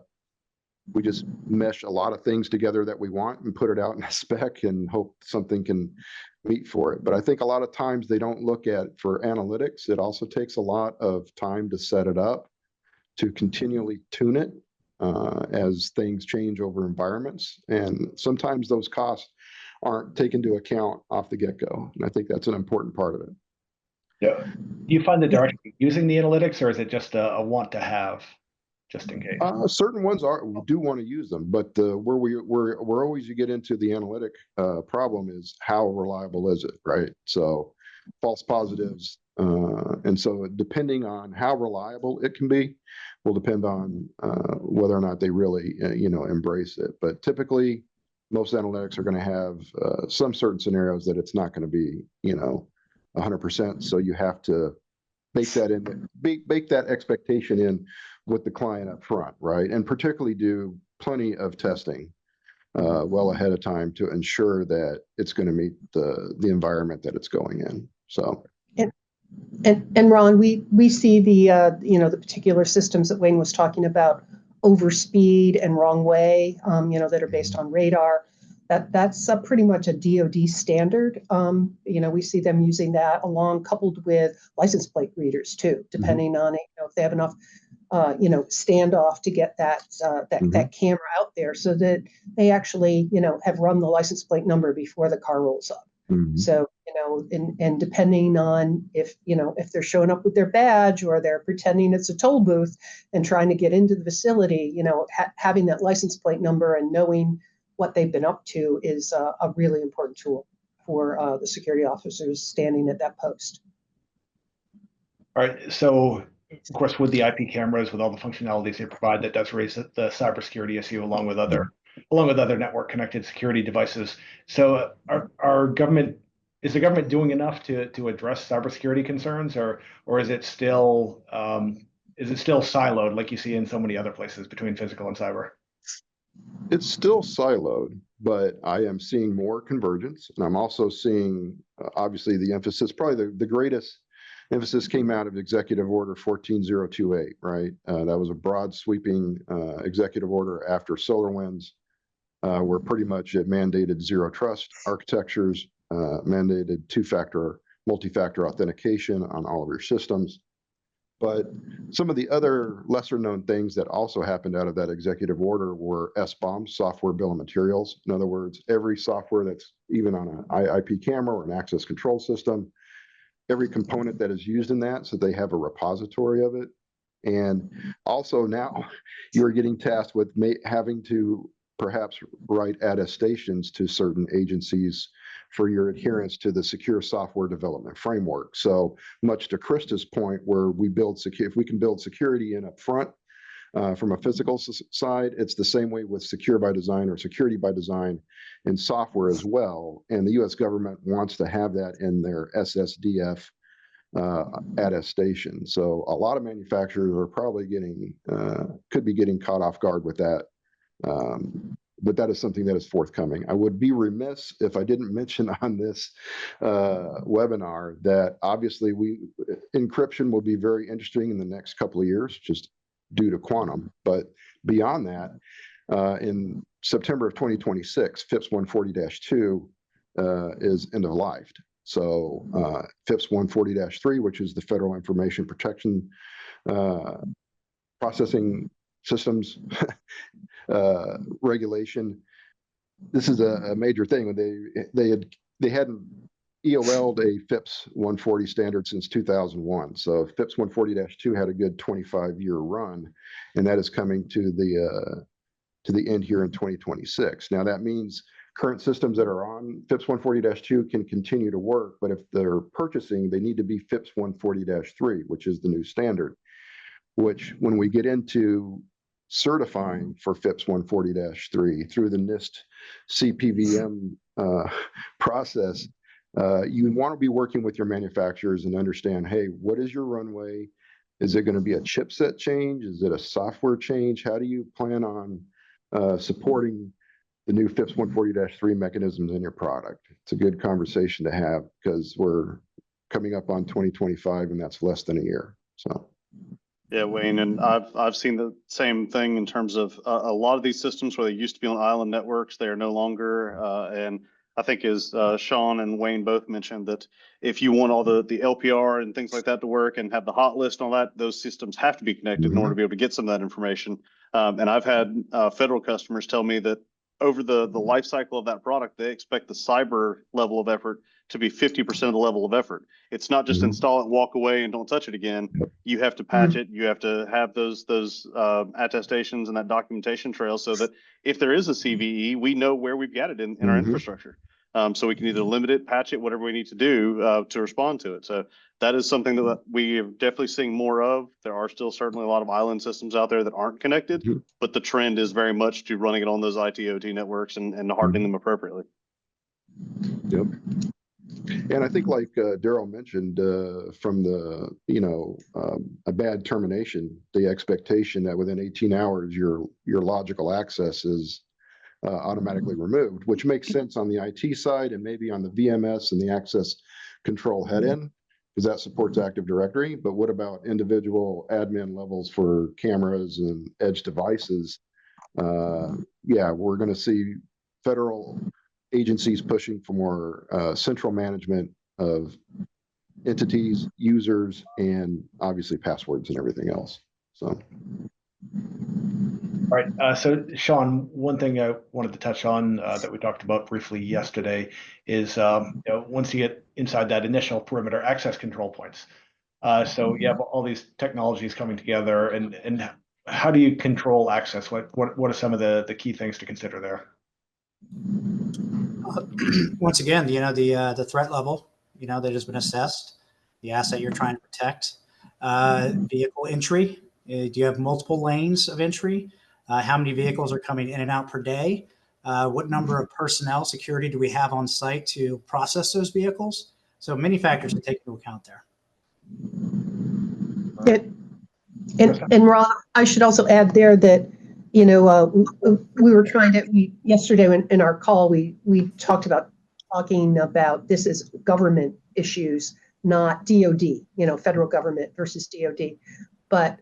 we just mesh a lot of things together that we want and put it out in a spec and hope something can meet for it. But I think a lot of times they don't look at, for analytics, it also takes a lot of time to set it up, to continually tune it as things change over environments. And sometimes those costs aren't taken into account off the get-go. And I think that's an important part of it. Yeah. Do you find that they're actually using the analytics, or is it just a want to have, just in case? Certain ones do want to use them, but where always you get into the analytic problem is how reliable is it, right? So false positives, and so depending on how reliable it can be, will depend on whether or not they really embrace it. But typically, most analytics are going to have some certain scenarios that it's not going to be 100%. So you have to bake that in, bake that expectation in with the client up front, right? And particularly do plenty of testing well ahead of time to ensure that it's going to meet the environment that it's going in. So. And Ron, we see the the particular systems that Wayne was talking about, overspeed and wrong way, that are based on radar. That's pretty much a DoD standard. We see them using that coupled with license plate readers too, depending on if they have enough standoff to get that camera out there, so that they actually have run the license plate number before the car rolls up. So and depending on if they're showing up with their badge, or they're pretending it's a toll booth and trying to get into the facility, having that license plate number and knowing what they've been up to is a really important tool for the security officers standing at that post. All right. So, of course, with the IP cameras, with all the functionalities they provide, that does raise the cybersecurity issue along with other network connected security devices. So, is the government doing enough to address cybersecurity concerns, or is it still siloed like you see in so many other places between physical and cyber? It's still siloed, but I am seeing more convergence, and I'm also seeing obviously the emphasis. Probably the greatest emphasis came out of Executive Order 14028, right? That was a broad sweeping executive order after SolarWinds, where pretty much it mandated zero trust architectures, mandated multi-factor authentication on all of your systems. But some of the other lesser known things that also happened out of that executive order were SBOMs, software bill of materials. In other words, every software that's even on an IP camera or an access control system, every component that is used in that, so they have a repository of it. And also now you're getting tasked with having to perhaps write attestations to certain agencies for your adherence to the secure software development framework. So much to Krista's point, where we build if we can build security in up front from a physical side, it's the same way with secure by design or security by design in software as well. And the US government wants to have that in their SSDF attestation. So a lot of manufacturers are probably could be getting caught off guard with that. But that is something that is forthcoming. I would be remiss if I didn't mention on this webinar that obviously encryption will be very interesting in the next couple of years, just due to quantum. But beyond that, in September of 2026, FIPS 140-2 is end of life. So FIPS 140-3, which is the Federal Information Protection Processing Systems regulation. This is a major thing. They hadn't EOL'd a FIPS 140 standard since 2001. So FIPS 140-2 had a good 25-year run, and that is coming to the end here in 2026. Now that means current systems that are on FIPS 140-2 can continue to work, but if they're purchasing, they need to be FIPS 140-3, which is the new standard, which when we get into certifying for FIPS 140-3 through the NIST CPVM process, you want to be working with your manufacturers and understand, hey, what is your runway? Is it going to be a chipset change? Is it a software change? How do you plan on supporting the new FIPS 140-3 mechanisms in your product? It's a good conversation to have because we're coming up on 2025 and that's less than a year. So. Yeah, Wayne, and I've seen the same thing in terms of a lot of these systems where they used to be on island networks, they are no longer. And I think as Sean and Wayne both mentioned that if you want all the LPR and things like that to work and have the hot list and all that, those systems have to be connected in order to be able to get some of that information. And I've had federal customers tell me that over the life cycle of that product, they expect the cyber level of effort to be 50% of the level of effort. It's not just install it, walk away, and don't touch it again. You have to patch it. You have to have those attestations and that documentation trail so that if there is a CVE, we know where we've got it in our infrastructure. So we can either limit it, patch it, whatever we need to do to respond to it. So that is something that we are definitely seeing more of. There are still certainly a lot of island systems out there that aren't connected, but the trend is very much to running it on those IT/OT networks and hardening them appropriately. Yep. And I think like Daryl mentioned from the, a bad termination, the expectation that within 18 hours, your logical access is automatically removed, which makes sense on the IT side and maybe on the VMS and the access control head-in, because that supports Active Directory. But what about individual admin levels for cameras and edge devices? Yeah, we're going to see federal agencies pushing for more central management of entities, users, and obviously passwords and everything else. So. All right. So, Sean, one thing I wanted to touch on that we talked about briefly yesterday is once you get inside that initial perimeter access control points. So you have all these technologies coming together, and how do you control access? What are some of the key things to consider there? Once again, the threat level, that has been assessed, the asset you're trying to protect, vehicle entry. Do you have multiple lanes of entry? How many vehicles are coming in and out per day? What number of personnel security do we have on site to process those vehicles? So many factors to take into account there. And Rob, I should also add there that, we were yesterday in our call, we talking about this is government issues, not DOD, federal government versus DOD. But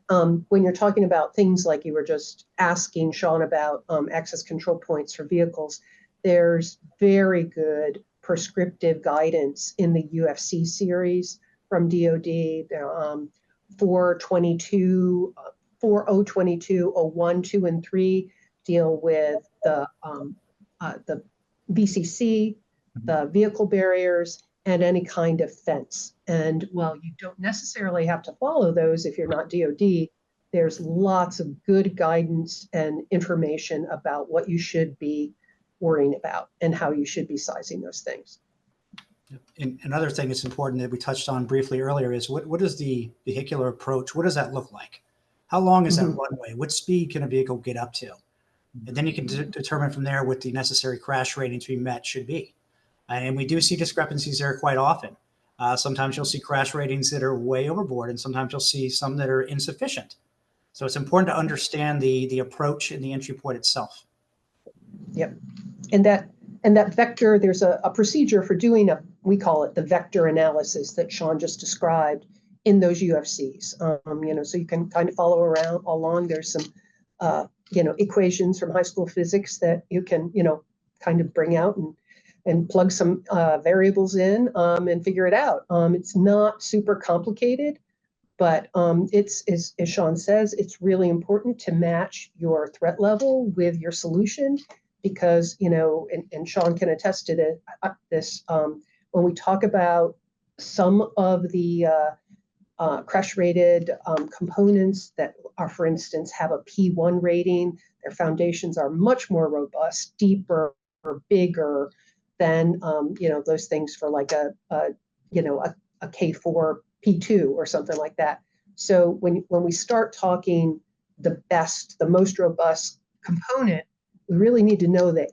when you're talking about things like you were just asking Sean about access control points for vehicles, there's very good prescriptive guidance in the UFC series from DOD. 422, 4022, 01, 2, and 3 deal with the VCC, the vehicle barriers, and any kind of fence. And while you don't necessarily have to follow those if you're not DOD, there's lots of good guidance and information about what you should be worrying about and how you should be sizing those things. And another thing that's important that we touched on briefly earlier is what is the vehicular approach? What does that look like? How long is that runway? What speed can a vehicle get up to? And then you can determine from there what the necessary crash rating to be met should be. And we do see discrepancies there quite often. Sometimes you'll see crash ratings that are way overboard, and sometimes you'll see some that are insufficient. So it's important to understand the approach and the entry point itself. Yep. And that vector, there's a procedure for doing we call it the vector analysis that Sean just described in those UFCs. So you can kind of follow along. There's some, equations from high school physics that you can, kind of bring out and plug some variables in and figure it out. It's not super complicated, but it's, as Sean says, it's really important to match your threat level with your solution because, and Sean can attest to this, when we talk about some of the crash-rated components that are, for instance, have a P1 rating, their foundations are much more robust, deeper, bigger than those things for like a K4 P2 or something like that. So when we start talking the most robust component, we really need to know that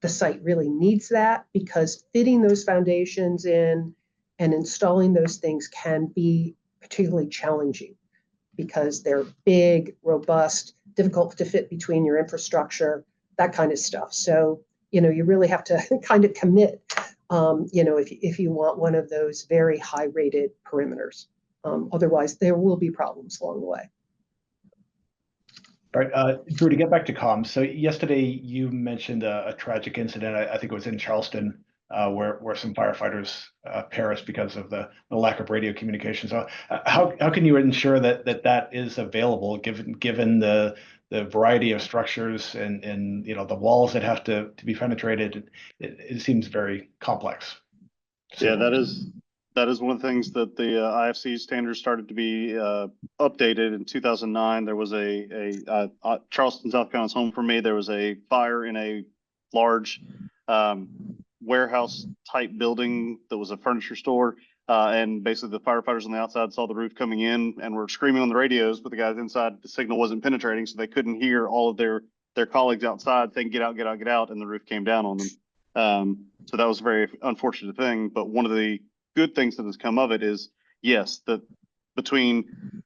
the site really needs that, because fitting those foundations in and installing those things can be particularly challenging because they're big, robust, difficult to fit between your infrastructure, that kind of stuff. So, you really have to kind of commit, if you want one of those very high rated perimeters. Otherwise, there will be problems along the way. All right, Drew, to get back to comms. So yesterday you mentioned a tragic incident. I think it was in Charleston, where some firefighters perished because of the lack of radio communication. So how can you ensure that is available given the variety of structures and the walls that have to be penetrated? It seems very complex. Yeah, that is one of the things that the IFC standards started to be updated in 2009. There was a Charleston, South Carolina's home for me. There was a fire in a large warehouse type building that was a furniture store. And basically the firefighters on the outside saw the roof coming in and were screaming on the radios, but the guys inside, the signal wasn't penetrating, so they couldn't hear all of their colleagues outside saying, get out, get out, get out, and the roof came down on them. So that was a very unfortunate thing. But one of the good things that has come of it is, yes, that between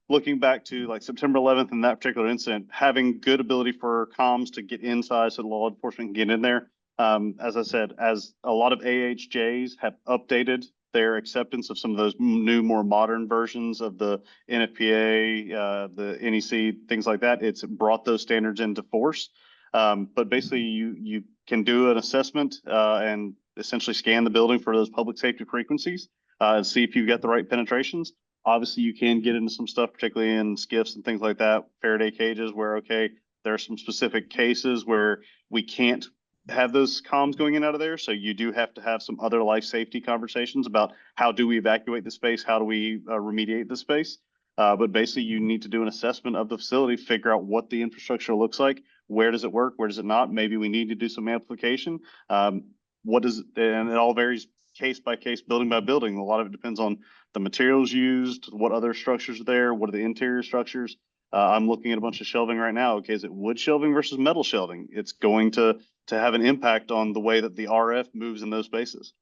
looking back to like September 11th and that particular incident, having good ability for comms to get inside so the law enforcement can get in there. As I said, as a lot of AHJs have updated their acceptance of some of those new, more modern versions of the NFPA, the NEC, things like that, it's brought those standards into force. But basically, you can do an assessment and essentially scan the building for those public safety frequencies and see if you've got the right penetrations. Obviously, you can get into some stuff, particularly in skiffs and things like that, Faraday cages, where, okay, there are some specific cases where we can't have those comms going in and out of there. So you do have to have some other life safety conversations about how do we evacuate the space? How do we remediate the space? But basically, you need to do an assessment of the facility, figure out what the infrastructure looks like. Where does it work? Where does it not? Maybe we need to do some amplification. And it all varies case by case, building by building. A lot of it depends on the materials used, what other structures are there, what are the interior structures. I'm looking at a bunch of shelving right now. Okay, is it wood shelving versus metal shelving? It's going to have an impact on the way that the RF moves in those spaces.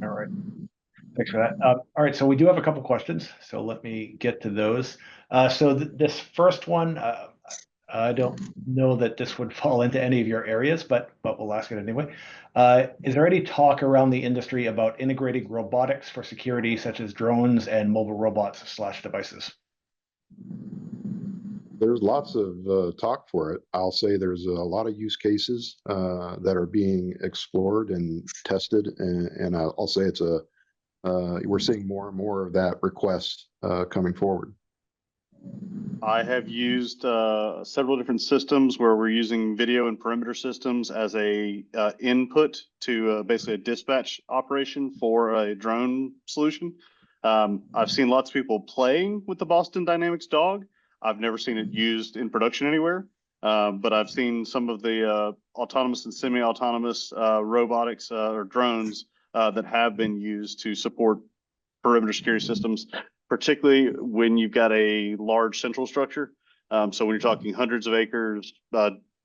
All right. Thanks for that. All right, so we do have a couple questions, so let me get to those. So this first one, I don't know that this would fall into any of your areas, but we'll ask it anyway. Is there any talk around the industry about integrating robotics for security, such as drones and mobile robots / devices? There's lots of talk for it. I'll say there's a lot of use cases that are being explored and tested, and I'll say it's we're seeing more and more of that request coming forward. I have used several different systems where we're using video and perimeter systems as a input to basically a dispatch operation for a drone solution. I've seen lots of people playing with the Boston Dynamics dog. I've never seen it used in production anywhere, but I've seen some of the autonomous and semi-autonomous robotics or drones that have been used to support perimeter security systems, particularly when you've got a large central structure. So when you're talking hundreds of acres,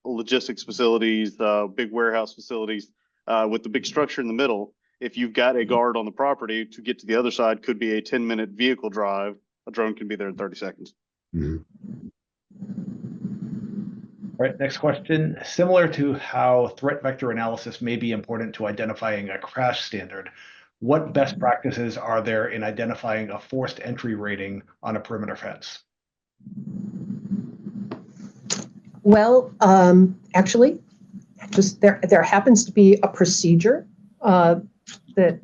logistics facilities, big warehouse facilities, with the big structure in the middle, if you've got a guard on the property, to get to the other side could be a 10-minute vehicle drive. A drone can be there in 30 seconds. Mm-hmm. All right, next question. Similar to how threat vector analysis may be important to identifying a crash standard, what best practices are there in identifying a forced entry rating on a perimeter fence? Well, actually, just there happens to be a procedure that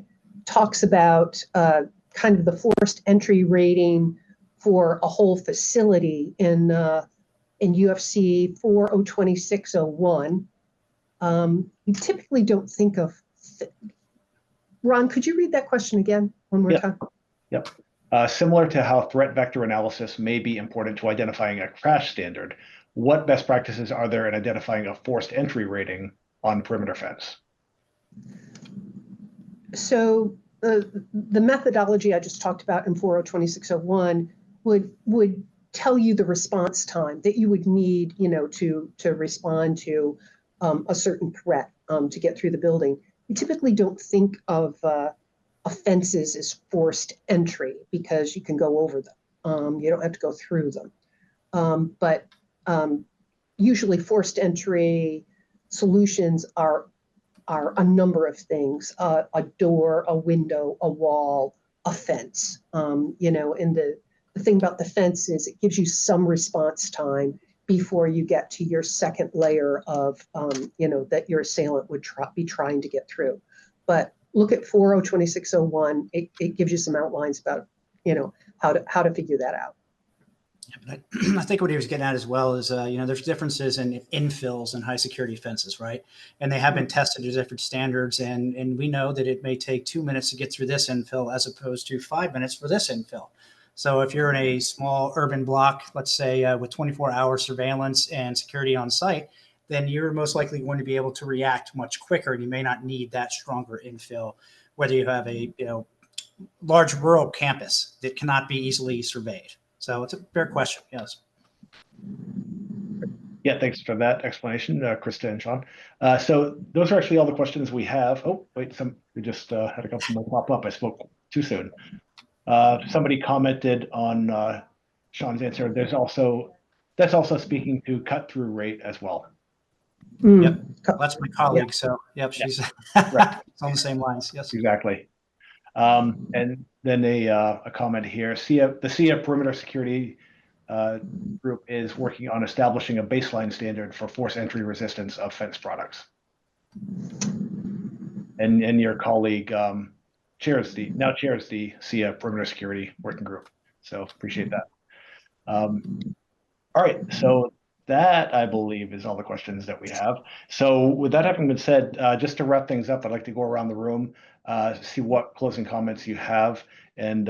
talks about kind of the forced entry rating for a whole facility in UFC 402601. You typically don't think of Ron, could you read that question again one more Yeah. time? Yep. Similar to how threat vector analysis may be important to identifying a crash standard, what best practices are there in identifying a forced entry rating on perimeter fence? So the methodology I just talked about in 402-2601 would tell you the response time that you would need, to respond to a certain threat to get through the building. We typically don't think of offenses as forced entry because you can go over them. You don't have to go through them. But usually forced entry solutions are a number of things, a door, a window, a wall, a fence. And the thing about the fence is it gives you some response time before you get to your second layer of, that your assailant would be trying to get through. But look at 402-2601. It gives you some outlines about, how to figure that out. But I think what he was getting at as well is, there's differences in infills and high security fences, right? And they have been tested to different standards. And we know that it may take 2 minutes to get through this infill as opposed to 5 minutes for this infill. So if you're in a small urban block, let's say with 24-hour surveillance and security on site, then you're most likely going to be able to react much quicker. And you may not need that stronger infill, whether you have a large rural campus that cannot be easily surveyed. So it's a fair question. Yes. Yeah, thanks for that explanation, Krista and Sean. So those are actually all the questions we have. Oh, wait, we just had a couple more pop up. I spoke too soon. Somebody commented on Sean's answer. That's also speaking to cut through rate as well. Yep, that's my colleague. Yeah. So yep, she's right. It's on the same lines. Yes, exactly. And then a comment here. The SIA perimeter security group is working on establishing a baseline standard for force entry resistance of fence products. And your colleague chairs the SIA perimeter security working group. So appreciate that. All right, so that I believe is all the questions that we have. So with that having been said, just to wrap things up, I'd like to go around the room, see what closing comments you have, and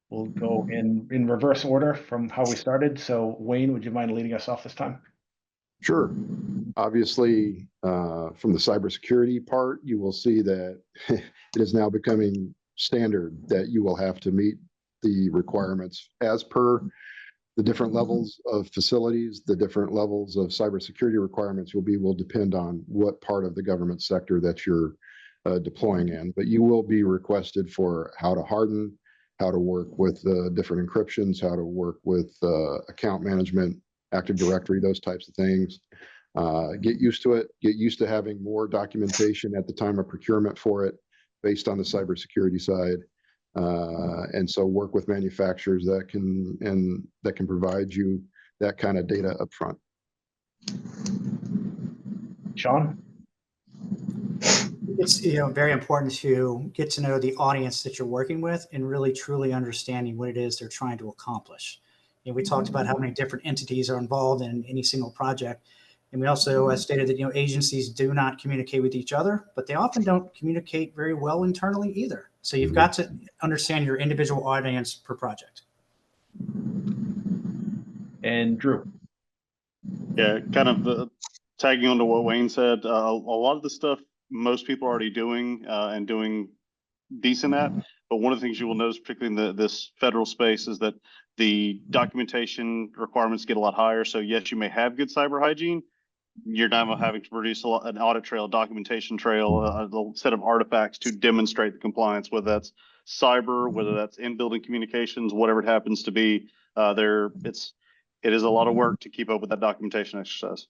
we'll go in reverse order from how we started. So Wayne, would you mind leading us off this time? Sure. Obviously, from the cybersecurity part, you will see that it is now becoming standard that you will have to meet the requirements as per the different levels of facilities. The different levels of cybersecurity requirements will depend on what part of the government sector that you're deploying in. But you will be requested for how to harden, how to work with different encryptions, how to work with account management, Active Directory, those types of things. Get used to it. Get used to having more documentation at the time of procurement for it based on the cybersecurity side. And so work with manufacturers that can provide you that kind of data up front. Sean? It's very important to get to know the audience that you're working with and really truly understanding what it is they're trying to accomplish. And we talked about how many different entities are involved in any single project. And we also stated that agencies do not communicate with each other, but they often don't communicate very well internally either. So you've got to understand your individual audience per project. And Drew. Yeah, kind of tagging on to what Wayne said, a lot of the stuff most people are already doing and doing decent at. But one of the things you will notice, particularly in this federal space, is that the documentation requirements get a lot higher. So yes, you may have good cyber hygiene. You're now having to produce an audit trail, documentation trail, a set of artifacts to demonstrate the compliance, whether that's cyber, whether that's in-building communications, whatever it happens to be. It is a lot of work to keep up with that documentation exercise.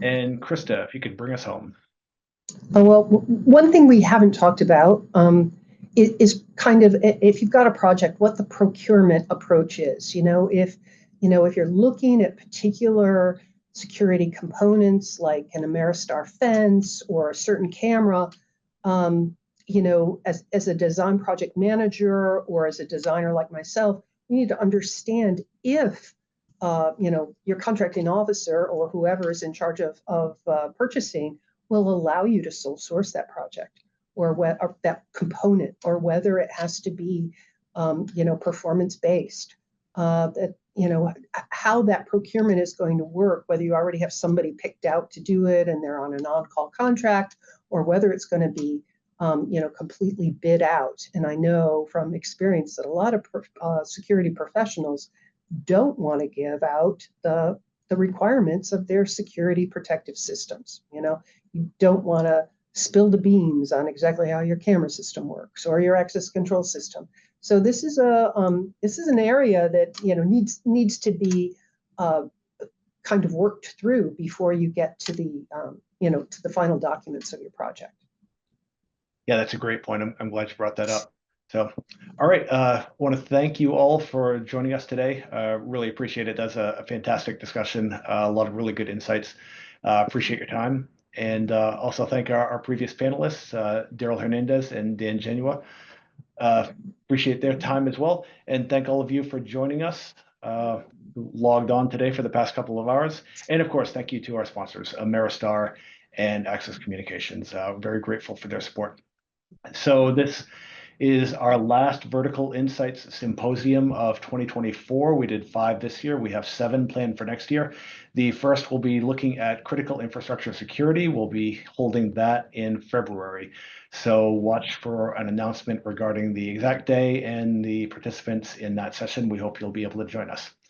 And Krista, if you could bring us home. Oh, well, one thing we haven't talked about is kind of, if you've got a project, what the procurement approach is. If you're looking at particular security components like an Ameristar fence or a certain camera, as a design project manager or as a designer like myself, you need to understand if your contracting officer or whoever is in charge of purchasing will allow you to sole source that project or that component, or whether it has to be, performance based. That, how that procurement is going to work, whether you already have somebody picked out to do it and they're on an on-call contract, or whether it's going to be, completely bid out. And I know from experience that a lot of security professionals don't want to give out the requirements of their security protective systems. You don't want to spill the beans on exactly how your camera system works or your access control system. So this is an area that needs to be kind of worked through before you get to the to the final documents of your project. Yeah, that's a great point. I'm glad you brought that up. So, all right, want to thank you all for joining us today. Really appreciate it. That's a fantastic discussion. A lot of really good insights. Appreciate your time. And also thank our previous panelists, Daryl Hernandez and Dan Genua. Appreciate their time as well. And thank all of you for joining us, who logged on today for the past couple of hours. And of course, thank you to our sponsors, Ameristar and Access Communications. Very grateful for their support. So this is our last Vertical Insights Symposium of 2024. We did 5 this year. We have 7 planned for next year. The first will be looking at critical infrastructure security. We'll be holding that in February. So watch for an announcement regarding the exact day and the participants in that session. We hope you'll be able to join us.